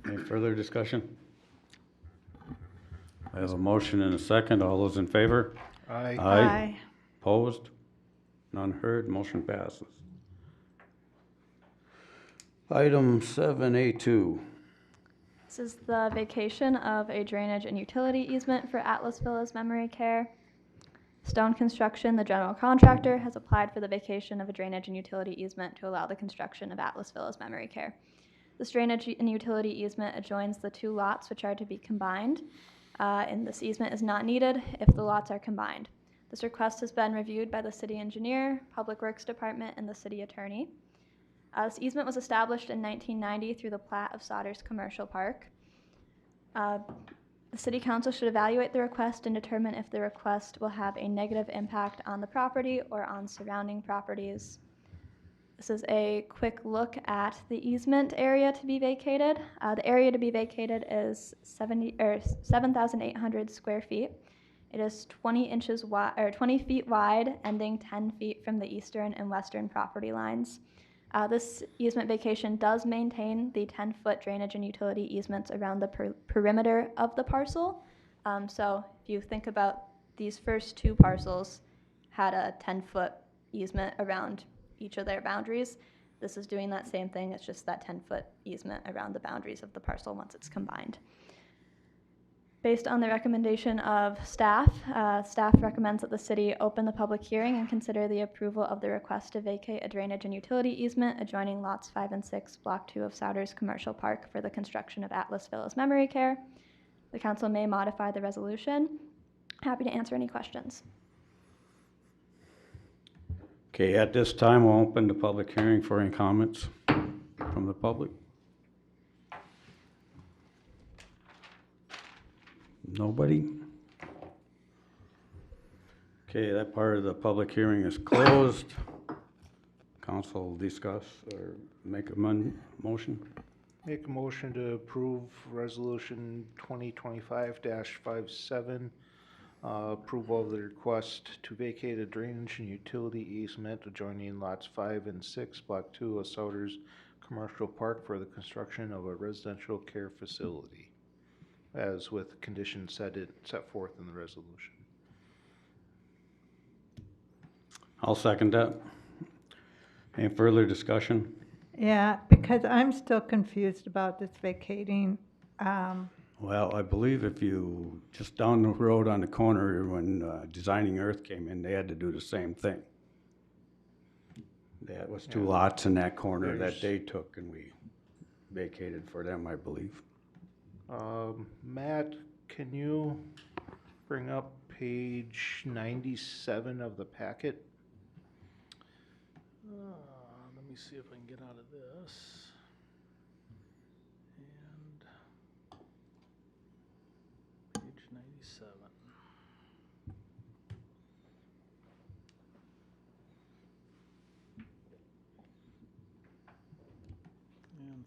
Any further discussion? I have a motion and a second. All those in favor? Aye. Aye. Opposed? None heard. Motion passes. Item 7A2. This is the vacation of a drainage and utility easement for Atlas Villas Memory Care. Stone Construction, the general contractor, has applied for the vacation of a drainage and utility easement to allow the construction of Atlas Villas Memory Care. This drainage and utility easement adjoins the two lots which are to be combined, and this easement is not needed if the lots are combined. This request has been reviewed by the city engineer, Public Works Department, and the city attorney. This easement was established in 1990 through the plat of Sodders Commercial Park. The City Council should evaluate the request and determine if the request will have a negative impact on the property or on surrounding properties. This is a quick look at the easement area to be vacated. The area to be vacated is 7,800 square feet. It is 20 feet wide, ending 10 feet from the eastern and western property lines. This easement vacation does maintain the 10-foot drainage and utility easements around the perimeter of the parcel. So if you think about these first two parcels had a 10-foot easement around each of their boundaries. This is doing that same thing. It's just that 10-foot easement around the boundaries of the parcel once it's combined. Based on the recommendation of staff, staff recommends that the city open the public hearing and consider the approval of the request to vacate a drainage and utility easement adjoining lots 5 and 6, block 2 of Sodders Commercial Park for the construction of Atlas Villas Memory Care. The council may modify the resolution. Happy to answer any questions. Okay, at this time, we'll open the public hearing for any comments from the public. Nobody? Okay, that part of the public hearing is closed. Council will discuss or make a motion. Make a motion to approve resolution 2025-57, approval of the request to vacate a drainage and utility easement adjoining lots 5 and 6, block 2 of Sodders Commercial Park for the construction of a residential care facility, as with conditions set forth in the resolution. I'll second that. Any further discussion? Yeah, because I'm still confused about this vacating. Well, I believe if you, just down the road on the corner, when Designing Earth came in, they had to do the same thing. There was two lots in that corner that they took, and we vacated for them, I believe. Matt, can you bring up page 97 of the packet? Let me see if I can get out of this. And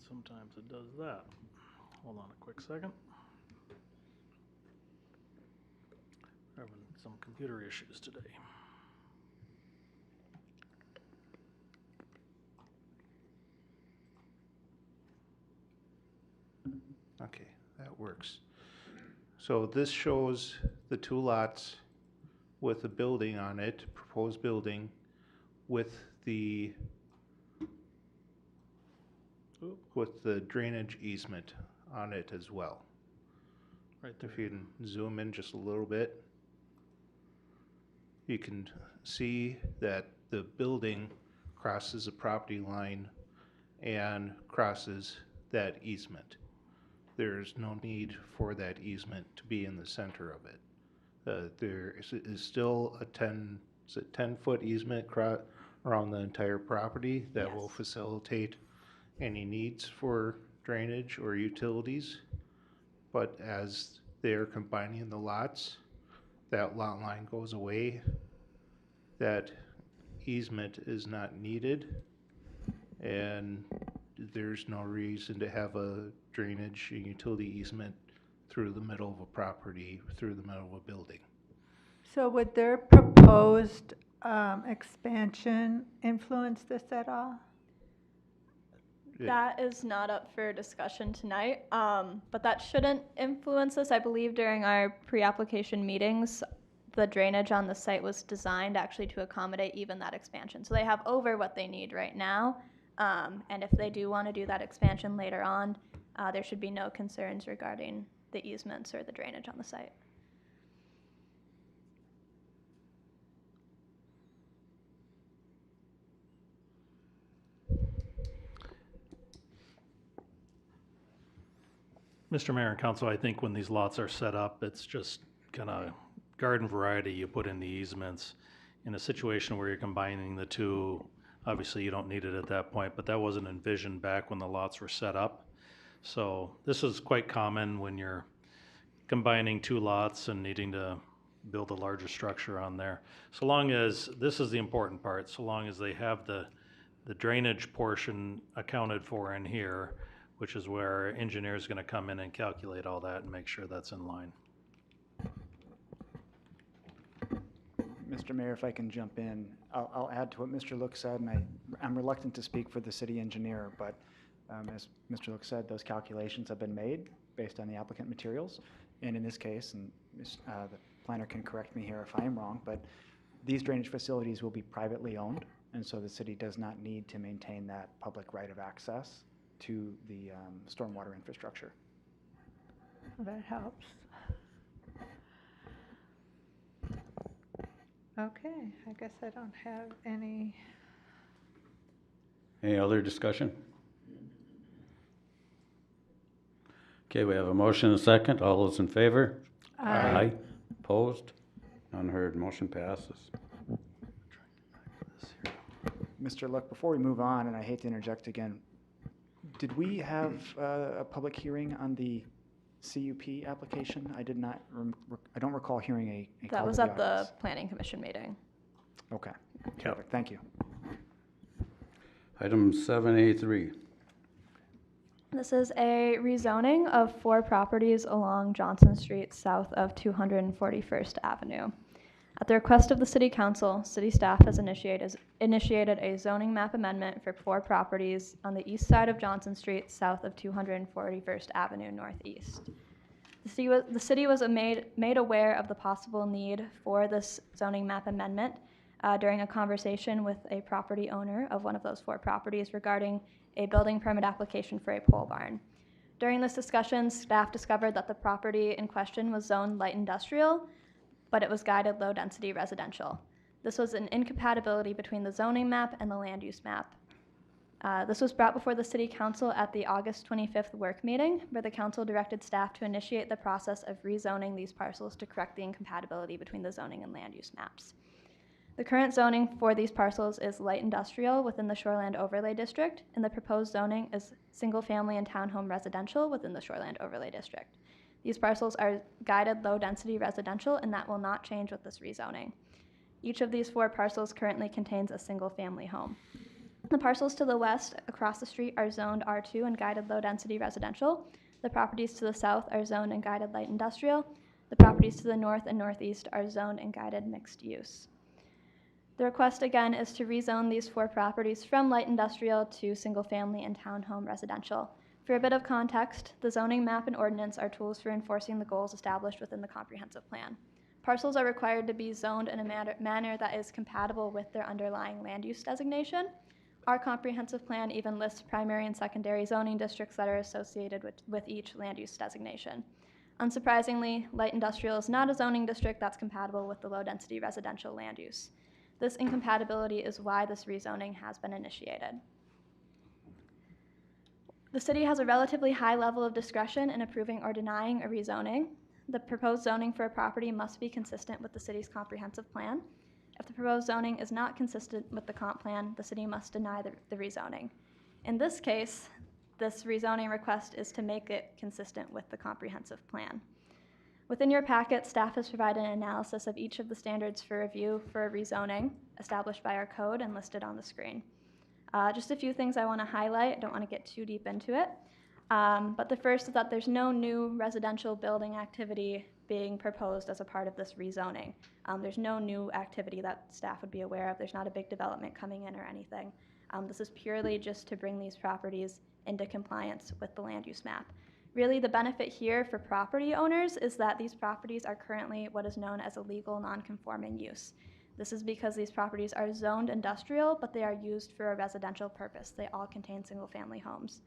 Sometimes it does that. Hold on a quick second. We're having some computer issues today. Okay, that works. So this shows the two lots with a building on it, proposed building, with the drainage easement on it as well. Right there. If you can zoom in just a little bit, you can see that the building crosses a property line and crosses that easement. There's no need for that easement to be in the center of it. There is still a 10-foot easement around the entire property that will Yes. facilitate any needs for drainage or utilities. But as they're combining the lots, that lot line goes away. That easement is not needed, and there's no reason to have a drainage and utility easement through the middle of a property, through the middle of a building. So would their proposed expansion influence this at all? That is not up for discussion tonight, but that shouldn't influence us. I believe during our pre-application meetings, the drainage on the site was designed actually to accommodate even that expansion. So they have over what they need right now, and if they do want to do that expansion later on, there should be no concerns regarding the easements or the drainage on the site. Mr. Mayor and Council, I think when these lots are set up, it's just kind of garden variety. You put in the easements. In a situation where you're combining the two, obviously you don't need it at that point, but that wasn't envisioned back when the lots were set up. So this is quite common when you're combining two lots and needing to build a larger structure on there. So long as, this is the important part, so long as they have the drainage portion accounted for in here, which is where our engineer is going to come in and calculate all that and make sure that's in line. Mr. Mayor, if I can jump in, I'll add to what Mr. Look said, and I'm reluctant to speak for the city engineer, but as Mr. Look said, those calculations have been made based on the applicant materials. And in this case, and the planner can correct me here if I am wrong, but these drainage facilities will be privately owned, and so the city does not need to maintain that public right of access to the stormwater infrastructure. That helps. Okay, I guess I don't have any. Any other discussion? Okay, we have a motion and a second. All those in favor? Aye. Opposed? None heard. Motion passes. Mr. Look, before we move on, and I hate to interject again, did we have a public hearing on the CUP application? I did not, I don't recall hearing a call That was to at the audience. Planning Commission meeting. Okay, perfect, thank you. Item 7A3. This is a rezoning of 4 properties along Johnson Street south of 241st Avenue. At the request of the City Council, City staff has initiated a zoning map amendment for 4 properties on the east side of Johnson Street south of 241st Avenue Northeast. The city was made aware of the possible need for this zoning map amendment during a conversation with a property owner of one of those 4 properties regarding a building permit application for a pole barn. During this discussion, staff discovered that the property in question was zoned light industrial, but it was guided low-density residential. This was an incompatibility between the zoning map and the land use map. This was brought before the City Council at the August 25th work meeting, where the council directed staff to initiate the process of rezoning these parcels to correct the incompatibility between the zoning and land use maps. The current zoning for these parcels is light industrial within the Shoreland Overlay District, and the proposed zoning is single-family and townhome residential within the Shoreland Overlay District. These parcels are guided low-density residential, and that will not change with this rezoning. Each of these 4 parcels currently contains a single-family home. The parcels to the west across the street are zoned R2 and guided low-density residential. The properties to the south are zoned and guided light industrial. The properties to the north and northeast are zoned and guided mixed use. The request again is to rezone these 4 properties from light industrial to single-family and townhome residential. For a bit of context, the zoning map and ordinance are tools for enforcing the goals established within the comprehensive plan. Parcels are required to be zoned in a manner that is compatible with their underlying land use designation. Our comprehensive plan even lists primary and secondary zoning districts that are associated with each land use designation. Unsurprisingly, light industrial is not a zoning district that's compatible with the low-density residential land use. This incompatibility is why this rezoning has been initiated. The city has a relatively high level of discretion in approving or denying a rezoning. The proposed zoning for a property must be consistent with the city's comprehensive plan. If the proposed zoning is not consistent with the comp plan, the city must deny the rezoning. In this case, this rezoning request is to make it consistent with the comprehensive plan. Within your packet, staff has provided an analysis of each of the standards for review for a rezoning established by our code and listed on the screen. Just a few things I want to highlight. I don't want to get too deep into it. But the first is that there's no new residential building activity being proposed as a part of this rezoning. There's no new activity that staff would be aware of. There's not a big development coming in or anything. This is purely just to bring these properties into compliance with the land use map. Really, the benefit here for property owners is that these properties are currently what is known as a legal non-conforming use. This is because these properties are zoned industrial, but they are used for a residential purpose. They all contain single-family homes.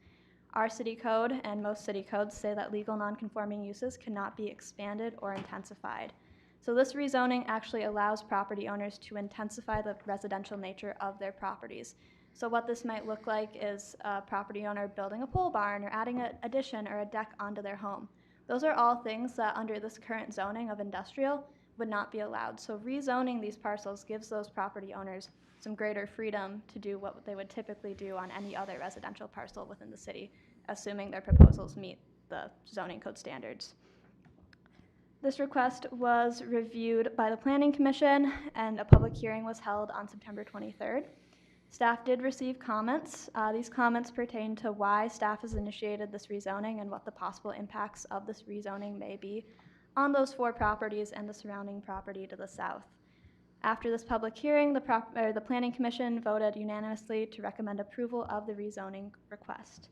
Our city code and most city codes say that legal non-conforming uses cannot be expanded or intensified. So this rezoning actually allows property owners to intensify the residential nature of their properties. So what this might look like is a property owner building a pole barn or adding an addition or a deck onto their home. Those are all things that under this current zoning of industrial would not be allowed. So rezoning these parcels gives those property owners some greater freedom to do what they would typically do on any other residential parcel within the city, assuming their proposals meet the zoning code standards. This request was reviewed by the Planning Commission and a public hearing was held on September 23rd. Staff did receive comments. These comments pertain to why staff has initiated this rezoning and what the possible impacts of this rezoning may be on those 4 properties and the surrounding property to the south. After this public hearing, the Planning Commission voted unanimously to recommend approval of the rezoning request.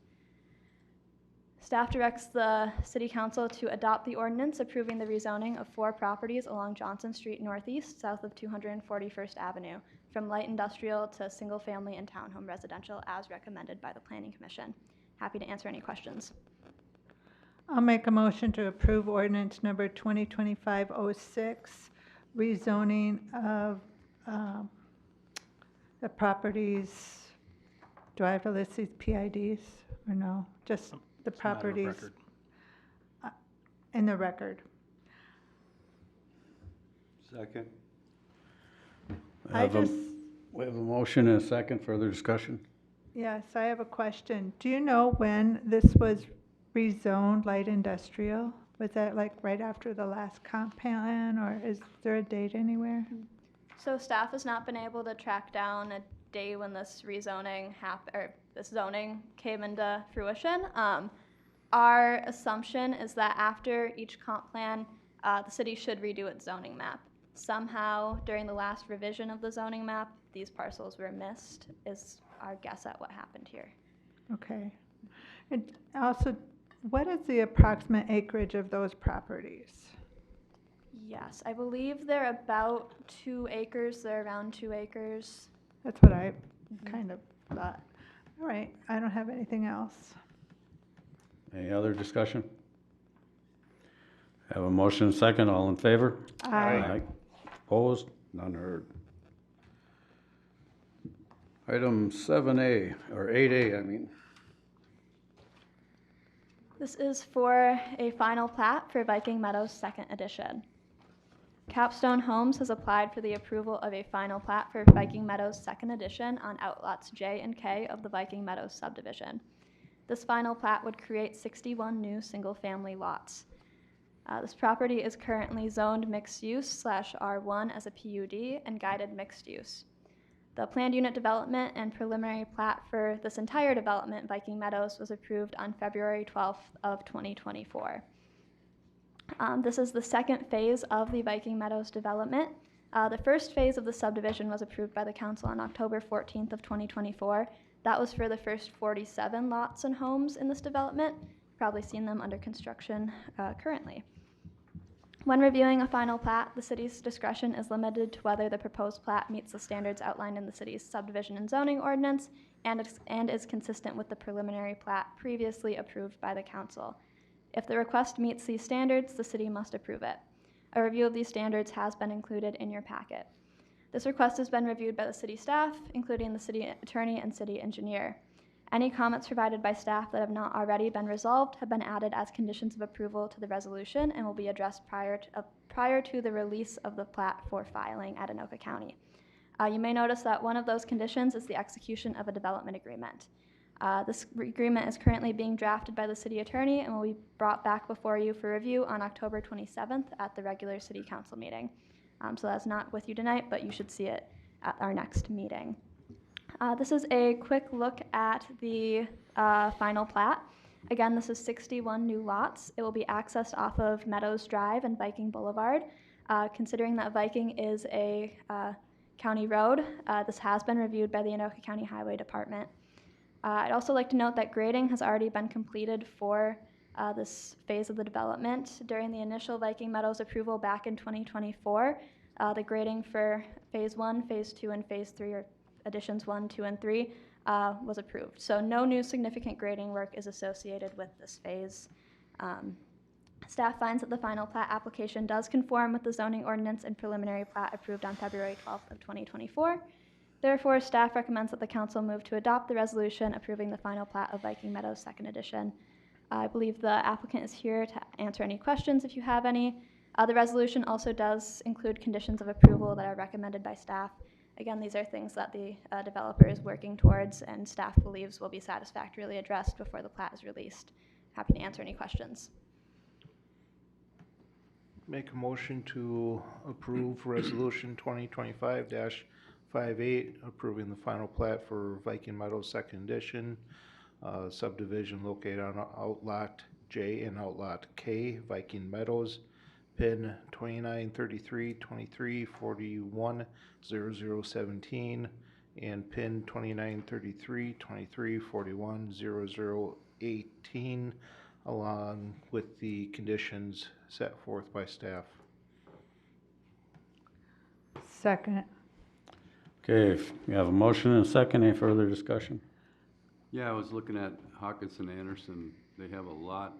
Staff directs the City Council to adopt the ordinance approving the rezoning of 4 properties along Johnson Street Northeast, south of 241st Avenue, from light industrial to single-family and townhome residential as recommended by the Planning Commission. Happy to answer any questions. I'll make a motion to approve ordinance number 2025-06, rezoning of the properties. Do I have to list these PIDs or no? Just the It's a matter of properties record. in the record. Second. I just, We have a motion and a second, further discussion? yes, I have a question. Do you know when this was rezoned light industrial? Was that like right after the last comp plan, or is there a date anywhere? So staff has not been able to track down a day when this rezoning this zoning came into fruition. Our assumption is that after each comp plan, the city should redo its zoning map. Somehow, during the last revision of the zoning map, these parcels were missed, is our guess at what happened here. Okay. And also, what is the approximate acreage of those properties? Yes, I believe they're about 2 acres. They're around 2 acres. That's what I kind of thought. All right, I don't have anything else. Any other discussion? Have a motion and a second, all in favor? Aye. Opposed? None heard. Item 7A, or 8A, I mean. This is for a final plat for Viking Meadows 2nd Edition. Capstone Homes has applied for the approval of a final plat for Viking Meadows 2nd Edition on outlots J and K of the Viking Meadows subdivision. This final plat would create 61 new single-family lots. This property is currently zoned mixed use /R1 as a PUD and guided mixed use. The planned unit development and preliminary plat for this entire development, Viking Meadows, was approved on February 12th of 2024. This is the second phase of the Viking Meadows development. The first phase of the subdivision was approved by the council on October 14th of 2024. That was for the first 47 lots and homes in this development. You've probably seen them under construction currently. When reviewing a final plat, the city's discretion is limited to whether the proposed plat meets the standards outlined in the city's subdivision and zoning ordinance and is consistent with the preliminary plat previously approved by the council. If the request meets these standards, the city must approve it. A review of these standards has been included in your packet. This request has been reviewed by the city staff, including the city attorney and city engineer. Any comments provided by staff that have not already been resolved have been added as conditions of approval to the resolution and will be addressed prior to the release of the plat for filing at Anoka County. You may notice that one of those conditions is the execution of a development agreement. This agreement is currently being drafted by the city attorney and will be brought back before you for review on October 27th at the regular city council meeting. So that's not with you tonight, but you should see it at our next meeting. This is a quick look at the final plat. Again, this is 61 new lots. It will be accessed off of Meadows Drive and Viking Boulevard. Considering that Viking is a county road, this has been reviewed by the Anoka County Highway Department. I'd also like to note that grading has already been completed for this phase of the development. During the initial Viking Meadows approval back in 2024, the grading for Phase 1, Phase 2, and Phase 3, or additions 1, 2, and 3, was approved. So no new significant grading work is associated with this phase. Staff finds that the final plat application does conform with the zoning ordinance and preliminary plat approved on February 12th of 2024. Therefore, staff recommends that the council move to adopt the resolution approving the final plat of Viking Meadows Second Edition. I believe the applicant is here to answer any questions if you have any. The resolution also does include conditions of approval that are recommended by staff. Again, these are things that the developer is working towards and staff believes will be satisfactorily addressed before the plat is released. Happy to answer any questions. Make a motion to approve resolution 2025-58, approving the final plat for Viking Meadows Second Edition, subdivision located on Outlot J and Outlot K, Viking Meadows, PIN 2933-2341-0017 and PIN 2933-2341-0018, along with the conditions set forth by staff. Second. Okay, if we have a motion and a second, any further discussion? Yeah, I was looking at Hawkinson Anderson. They have a lot,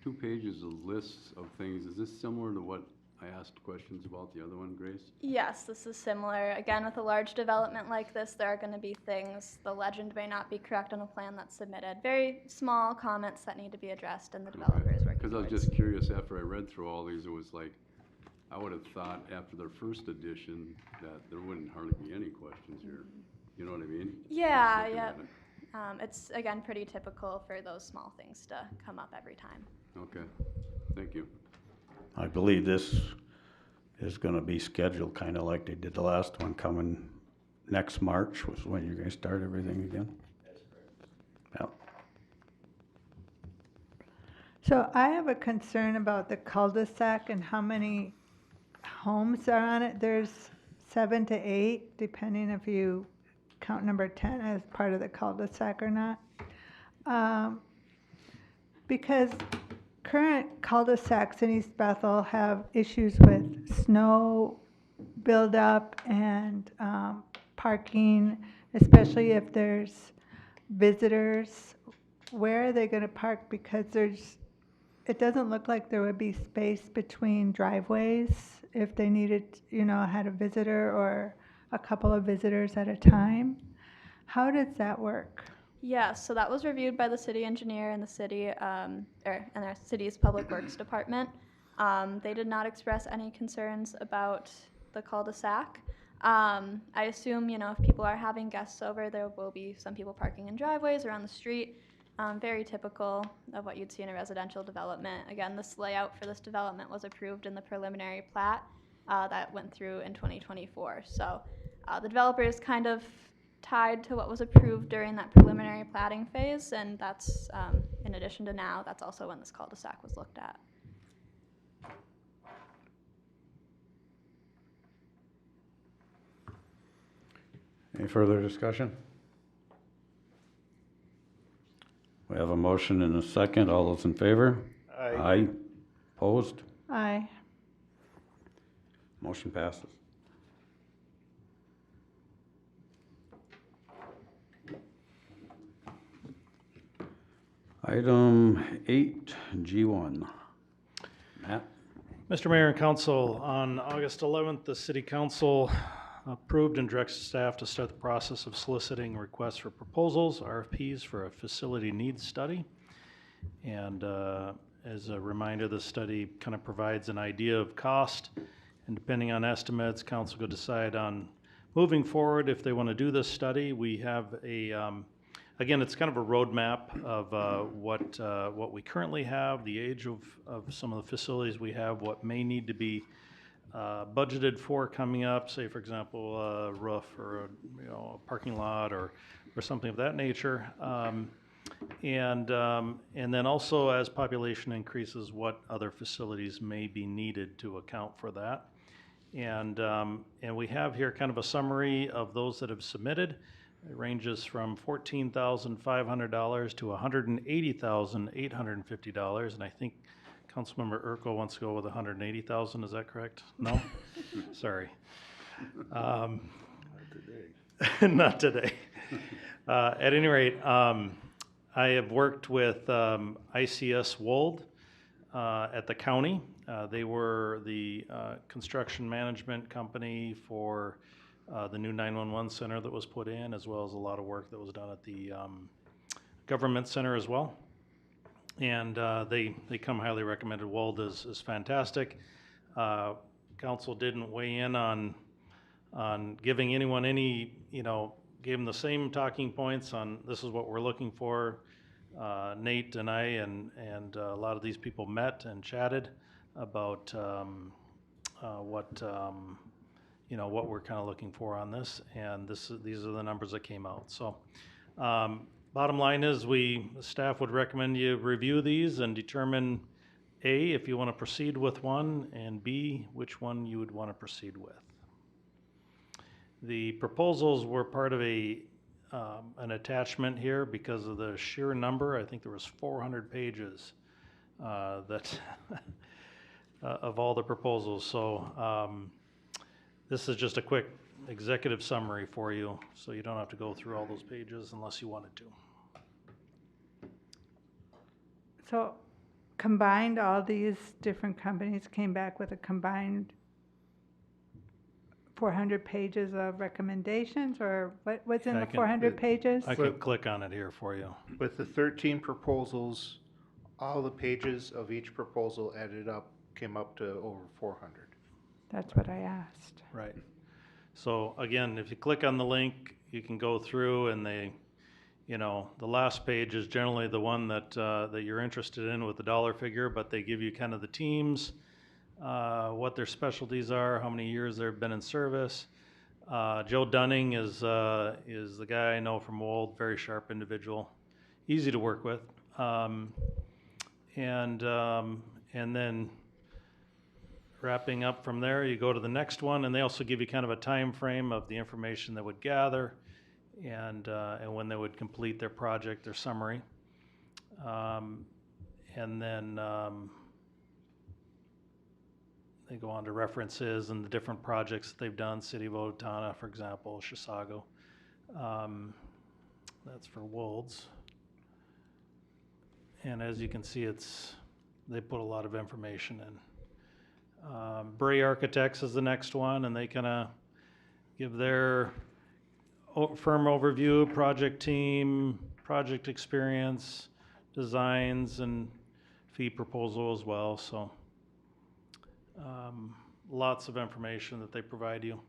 2 pages of lists of things. Is this similar to what I asked questions about the other one, Grace? Yes, this is similar. Again, with a large development like this, there are going to be things, the legend may not be correct on a plan that's submitted. Very small comments that need to be addressed, and the developer is working Because I was towards. just curious, after I read through all these, it was like, I would have thought after their first edition that there wouldn't hardly be any questions here. You know what I mean? Yeah, Just looking yeah. at it. It's, again, pretty typical for those small things to come up every time. Okay, thank you. I believe this is gonna be scheduled kinda like they did the last one, coming next March was when you're gonna start everything again. Yep. So I have a concern about the cul-de-sac and how many homes are on it. There's 7 to 8, depending if you count number 10 as part of the cul-de-sac or not. Because current cul-de-sacs in East Bethel have issues with snow buildup and parking, especially if there's visitors. Where are they going to park? Because it doesn't look like there would be space between driveways if they needed, had a visitor or a couple of visitors at a time. How does that work? Yes, so that was reviewed by the city engineer and the city, and our city's public works department. They did not express any concerns about the cul-de-sac. I assume, if people are having guests over, there will be some people parking in driveways around the street. Very typical of what you'd see in a residential development. Again, this layout for this development was approved in the preliminary plat that went through in 2024. So The developer is kind of tied to what was approved during that preliminary platting phase, and that's, in addition to now, that's also when this cul-de-sac was looked at. Any further discussion? We have a motion and a second. All those in favor? Aye. Opposed? Aye. Motion passes. Item 8G1. Matt? Mr. Mayor and Council, on August 11th, the City Council approved and directs staff to start the process of soliciting requests for proposals, RFPs, for a facility needs study. And as a reminder, the study kind of provides an idea of cost, and depending on estimates, council could decide on moving forward if they want to do this study. We have a, again, it's kind of a roadmap of what we currently have, the age of some of the facilities we have, what may need to be budgeted for coming up, say for example, a roof or a parking lot or something of that nature. And then also as population increases, what other facilities may be needed to account for that. And we have here kind of a summary of those that have submitted. It ranges from $14,500 to $180,850, and I think Councilmember Urkel wants to go with $180,000. Is that correct? No, sorry. Not today. Not today. At any rate, I have worked with ICS Wold at the county. They were the construction management company for the new 911 center that was put in, as well as a lot of work that was done at the government center as well. And they come highly recommended. Wold is fantastic. Council didn't weigh in on giving anyone any, gave them the same talking points on this is what we're looking for. Nate and I and a lot of these people met and chatted about what we're kind of looking for on this, and these are the numbers that came out. So bottom line is staff would recommend you review these and determine A, if you want to proceed with one, and B, which one you would want to proceed with. The proposals were part of an attachment here because of the sheer number. I think there was 400 pages that of all the proposals. So this is just a quick executive summary for you, so you don't have to go through all those pages unless you wanted to. So combined, all these different companies came back with a combined 400 pages of recommendations, or what's in the 400 pages? I can click on it here for you. With the 13 proposals, all the pages of each proposal added up came up to over 400. That's what I asked. Right. So again, if you click on the link, you can go through, and the last page is generally the one that you're interested in with the dollar figure, but they give you kind of the teams, what their specialties are, how many years they've been in service. Joe Dunning is the guy I know from Wold, very sharp individual, easy to work with, and then wrapping up from there, you go to the next one, and they also give you kind of a time frame of the information they would gather, and when they would complete their project, their summary, and then they go on to references and the different projects that they've done. City of Owatonna, for example, Chisago. That's for Wolds. And as you can see, they put a lot of information in. Bray Architects is the next one, and they kind of give their firm overview, project team, project experience, designs, and fee proposal as well. So lots of information that they provide you.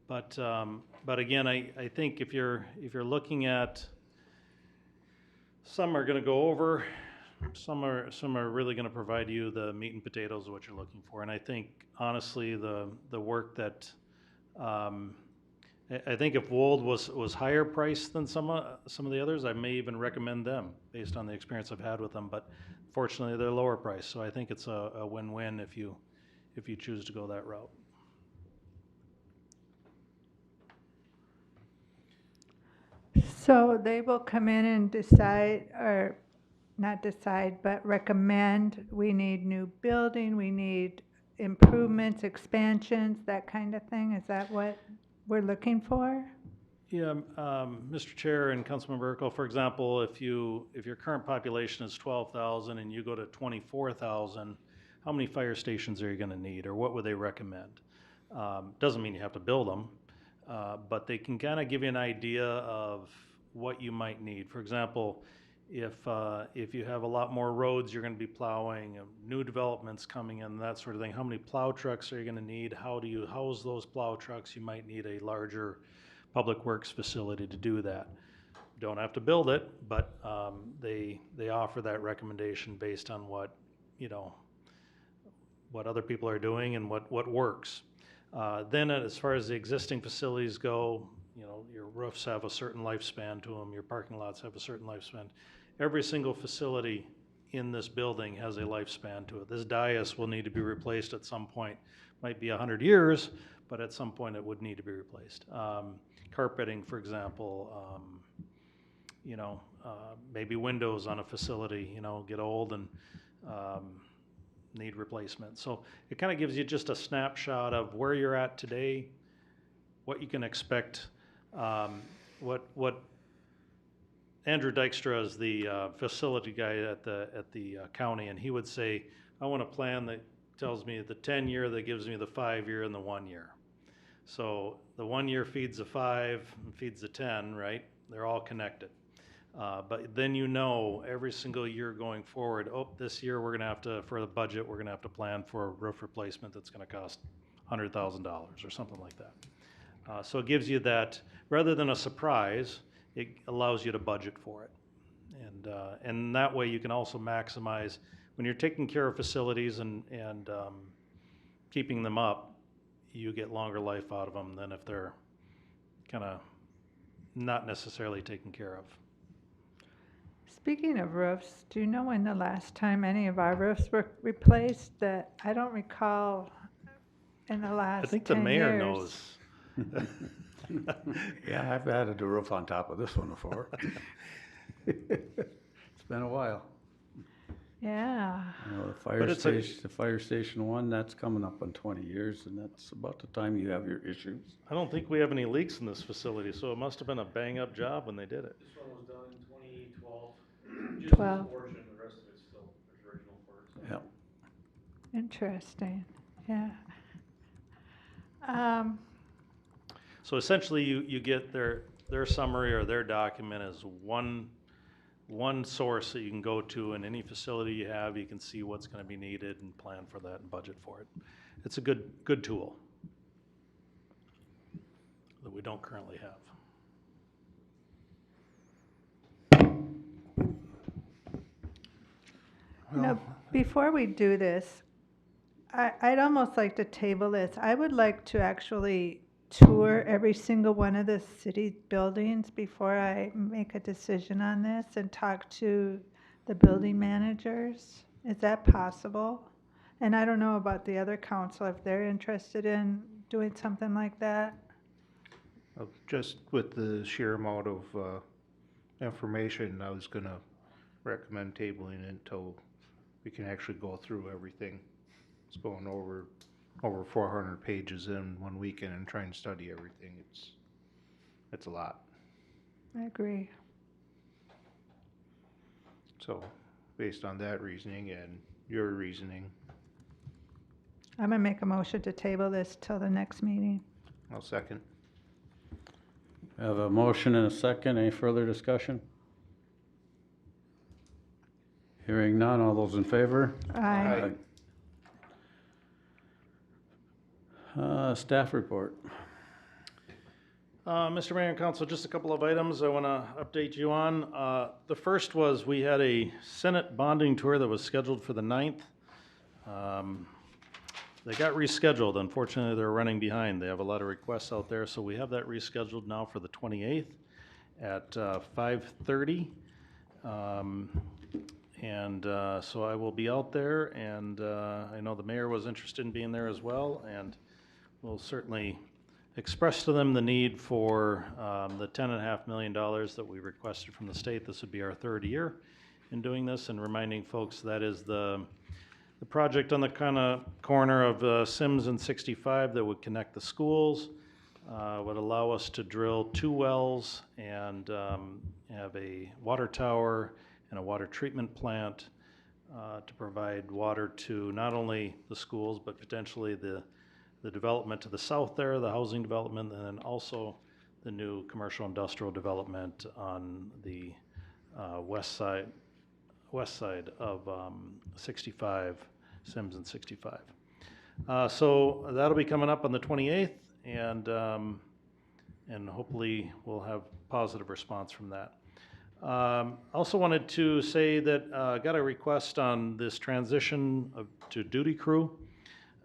But again, I think if you're looking at, some are going to go over, some are really going to provide you the meat and potatoes of what you're looking for. And I think honestly, the work that I think if Wold was higher priced than some of the others, I may even recommend them based on the experience I've had with them, but fortunately they're lower priced, so I think it's a win-win if you choose to go that route. So they will come in and decide, or not decide, but recommend, we need new building, we need improvements, expansions, that kind of thing? Is that what we're looking for? Yeah, Mr. Chair and Councilmember Urkel, for example, if your current population is 12,000 and you go to 24,000, how many fire stations are you gonna need, or what would they recommend? Doesn't mean you have to build them, but they can kind of give you an idea of what you might need. For example, if you have a lot more roads you're gonna be plowing, new developments coming in, that sort of thing, how many plow trucks are you gonna need? How do you house those plow trucks? You might need a larger public works facility to do that. Don't have to build it, but they offer that recommendation based on what, you know, what other people are doing and what works. Then as far as the existing facilities go, you know, your roofs have a certain lifespan to them, your parking lots have a certain lifespan. Every single facility in this building has a lifespan to it. This dais will need to be replaced at some point. Might be 100 years, but at some point it would need to be replaced. Carpeting, for example, you know, maybe windows on a facility, you know, get old and need replacement. So it kind of gives you just a snapshot of where you're at today, what you can expect, what Andrew Dykstra is the facility guy at the county, and he would say, I want a plan that tells me the 10-year, that gives me the 5-year and the 1 year. So the 1 year feeds the 5 and feeds the 10, right? They're all connected. But then you know every single year going forward, oh, this year we're gonna have to, for the budget, we're gonna have to plan for a roof replacement that's gonna cost $100,000 or something like that. So it gives you that, rather than a surprise, it allows you to budget for it. And that way you can also maximize, when you're taking care of facilities and keeping them up, you get longer life out of them than if they're kind of not necessarily taken care of. Speaking of roofs, do you know when the last time any of our roofs were replaced? That I don't recall in the last 10 years. I think the mayor knows. Yeah, I've added the roof on top of this one before. It's been a while. Yeah. You know, But it's the fire station one, that's coming up on 20 years, and that's about the time you have your issues. I don't think we have any leaks in this facility, so it must have been a bang-up job when they did it. This one was done in 2012. Just 12. this portion, the rest of it's still there's original parts. Yeah. Interesting. Yeah. So essentially, you get their summary or their document as one source that you can go to in any facility you have. You can see what's going to be needed and plan for that and budget for it. It's a good tool that we don't currently have. Now, before we do this, I'd almost like to table this. I would like to actually tour every single one of the city buildings before I make a decision on this and talk to the building managers. Is that possible? And I don't know about the other council, if they're interested in doing something like that. Just with the sheer amount of information, I was gonna recommend tabling it until we can actually go through everything. It's going over 400 pages in one weekend and trying to study everything. It's a lot. I agree. So, based on that reasoning and your reasoning, I'm gonna make a motion to table this till the next meeting. I'll second. I have a motion and a second. Any further discussion? Hearing none. All those in favor? Aye. Staff report. Mr. Mayor and Council, just a couple of items I want to update you on. The first was we had a Senate bonding tour that was scheduled for the 9th. they got rescheduled. Unfortunately, they're running behind. They have a lot of requests out there, so we have that rescheduled now for the 28th at 5:30. So I will be out there, and I know the mayor was interested in being there as well, and we'll certainly express to them the need for the $10.5 million that we requested from the state. This would be our third year in doing this, and reminding folks that is the project on the kind of corner of Sims and 65 that would connect the schools, would allow us to drill 2 wells and have a water tower and a water treatment plant to provide water to not only the schools, but potentially the development to the south there, the housing development, and then also the new commercial industrial development on the west side of 65, Sims and 65. So that'll be coming up on the 28th, and hopefully we'll have positive response from that. Also wanted to say that got a request on this transition to duty crew.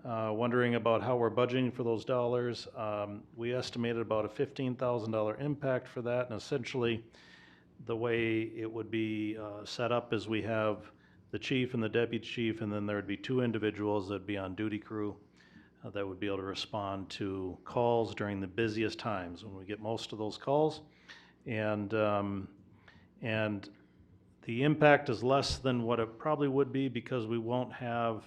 Wondering about how we're budgeting for those dollars. We estimated about a $15,000 impact for that, and essentially the way it would be set up is we have the chief and the deputy chief, and then there would be 2 individuals that'd be on duty crew that would be able to respond to calls during the busiest times when we get most of those calls. And the impact is less than what it probably would be because we won't have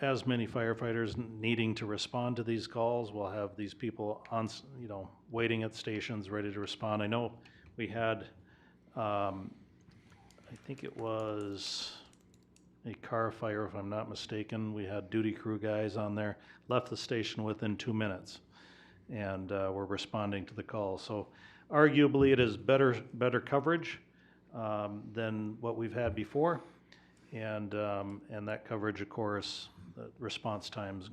as many firefighters needing to respond to these calls. We'll have these people on, waiting at stations ready to respond. I know we had, I think it was a car fire, if I'm not mistaken. We had duty crew guys on there, left the station within 2 minutes, and were responding to the call. So arguably it is better coverage than what we've had before, and that coverage, of course, response times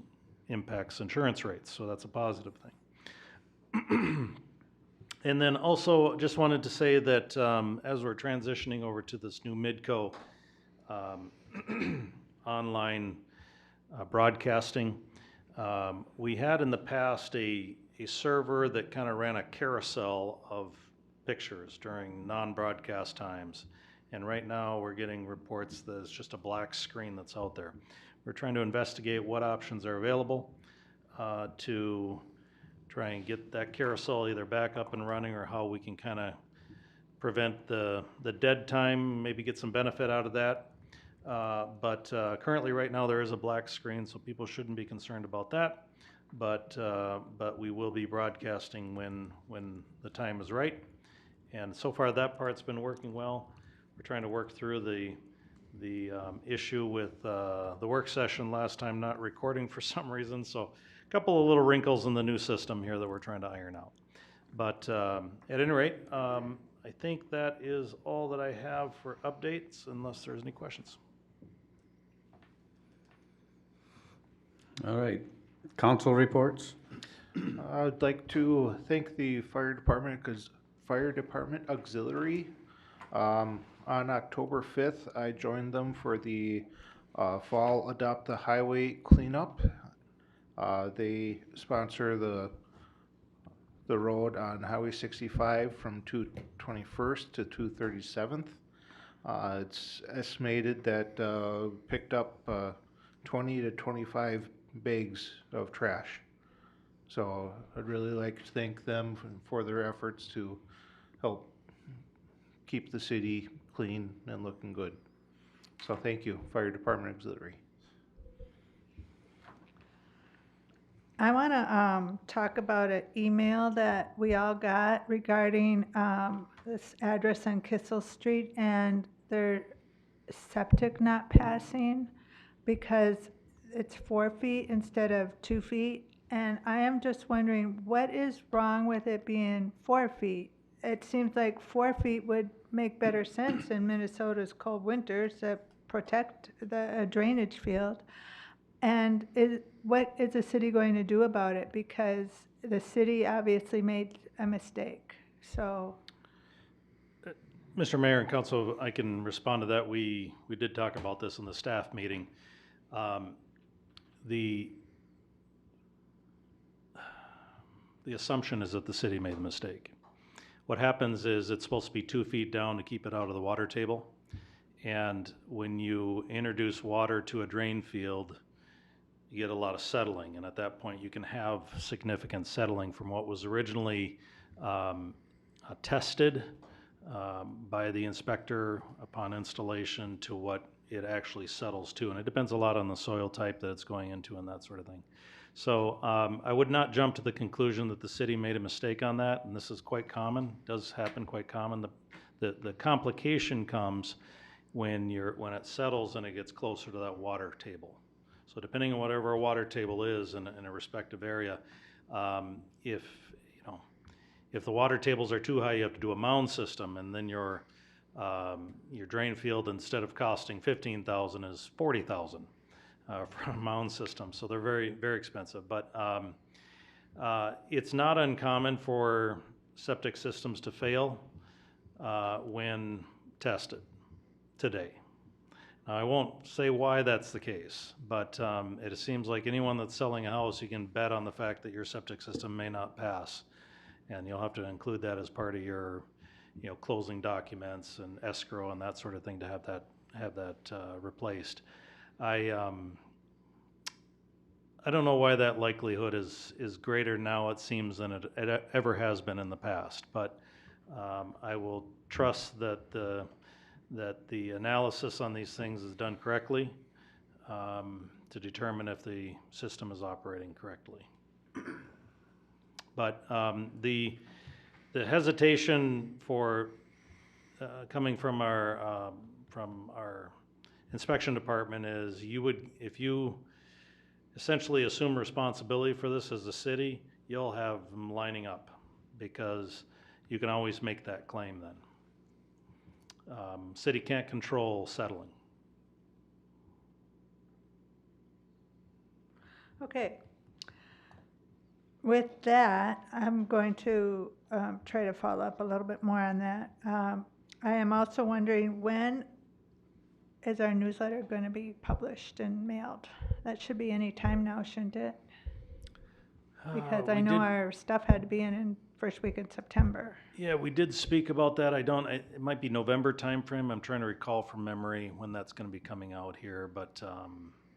impacts insurance rates, so that's a positive thing. And then also just wanted to say that as we're transitioning over to this new Midco online broadcasting, we had in the past a server that kind of ran a carousel of pictures during non-broadcast times. And right now we're getting reports that it's just a black screen that's out there. We're trying to investigate what options are available to try and get that carousel either back up and running, or how we can kind of prevent the dead time, maybe get some benefit out of that. But currently right now there is a black screen, so people shouldn't be concerned about that. But we will be broadcasting when the time is right. And so far that part's been working well. We're trying to work through the issue with the work session last time not recording for some reason. So a couple of little wrinkles in the new system here that we're trying to iron out. But at any rate, I think that is all that I have for updates, unless there's any questions. All right, council reports. I'd like to thank the fire department, because fire department auxiliary. On October 5th, I joined them for the fall Adopt the Highway cleanup. They sponsor the road on Highway 65 from 221st to 237th. It's estimated that picked up 20 to 25 bags of trash. So I'd really like to thank them for their efforts to help keep the city clean and looking good. So thank you, Fire Department Auxiliary. I want to talk about an email that we all got regarding this address on Kissel Street and their septic not passing because it's 4 feet instead of 2 feet. And I am just wondering, what is wrong with it being 4 feet? It seems like 4 feet would make better sense in Minnesota's cold winters to protect the drainage field. And what is the city going to do about it? Because the city obviously made a mistake, so. Mr. Mayor and Council, I can respond to that. We did talk about this in the staff meeting. the assumption is that the city made the mistake. What happens is it's supposed to be 2 feet down to keep it out of the water table. And when you introduce water to a drain field, you get a lot of settling. And at that point, you can have significant settling from what was originally tested by the inspector upon installation to what it actually settles to. And it depends a lot on the soil type that it's going into and that sort of thing. So I would not jump to the conclusion that the city made a mistake on that, and this is quite common, does happen quite common. The complication comes when it settles and it gets closer to that water table. So depending on whatever a water table is in a respective area, if the water tables are too high, you have to do a mound system, and then your drain field, instead of costing $15,000, is $40,000. For a mound system, so they're very, very expensive. But it's not uncommon for septic systems to fail when tested today. Now, I won't say why that's the case, but it seems like anyone that's selling a house, you can bet on the fact that your septic system may not pass, and you'll have to include that as part of your, closing documents and escrow and that sort of thing to have that replaced. I don't know why that likelihood is greater now, it seems, than it ever has been in the past. But I will trust that the analysis on these things is done correctly to determine if the system is operating correctly. But the hesitation for coming from our inspection department is if you essentially assume responsibility for this as a city, you'll have them lining up because you can always make that claim then. City can't control settling. Okay. With that, I'm going to try to follow up a little bit more on that. I am also wondering, when is our newsletter going to be published and mailed? That should be any time now, shouldn't it? Because I know our stuff had to be in first week in September. Yeah, we did speak about that. It might be November timeframe. I'm trying to recall from memory when that's going to be coming out here, but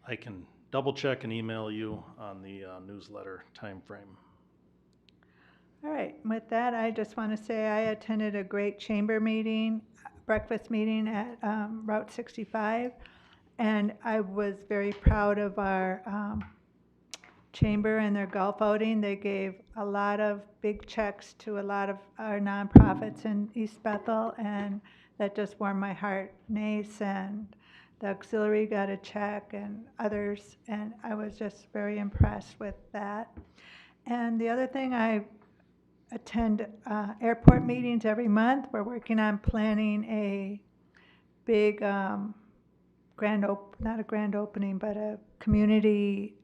I can double check and email you on the newsletter timeframe. All right, with that, I just want to say I attended a great chamber meeting, breakfast meeting at Route 65, and I was very proud of our chamber and their golf outing. They gave a lot of big checks to a lot of our nonprofits in East Bethel, and that just warmed my heart. NACE and the auxiliary got a check, and others, and I was just very impressed with that. And the other thing, I attend airport meetings every month. We're working on planning a big not a grand opening, but a community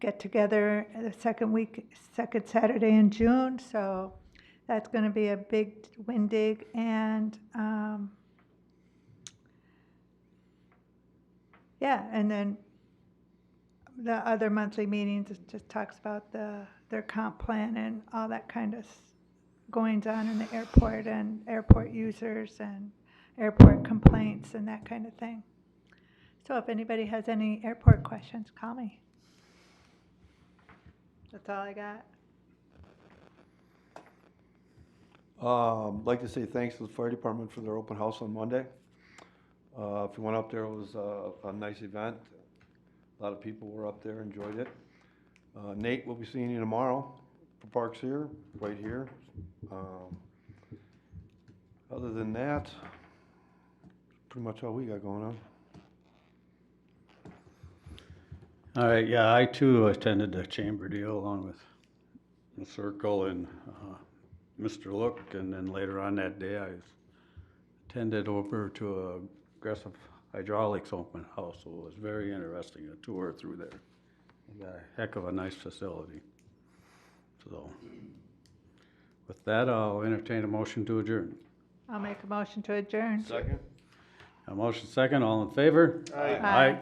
get together the second Saturday in June. So that's going to be a big windig, and yeah, and then the other monthly meetings just talks about their comp plan and all that kind of goings on in the airport and airport users and airport complaints and that kind of thing. So if anybody has any airport questions, call me. That's all I got. I'd like to say thanks to the fire department for their open house on Monday. If you went up there, it was a nice event. A lot of people were up there, enjoyed it. Nate, we'll be seeing you tomorrow for Parks here, right here. Other than that, pretty much all we got going on. All right, yeah, I too attended the chamber deal along with the Circle and Mr. Look, and then later on that day I attended over to a Aggressive Hydraulics open house, so it was very interesting, a tour through there. They got a heck of a nice facility. So with that, I'll entertain a motion to adjourn. I'll make a motion to adjourn. Second? A motion second, all in favor? Aye.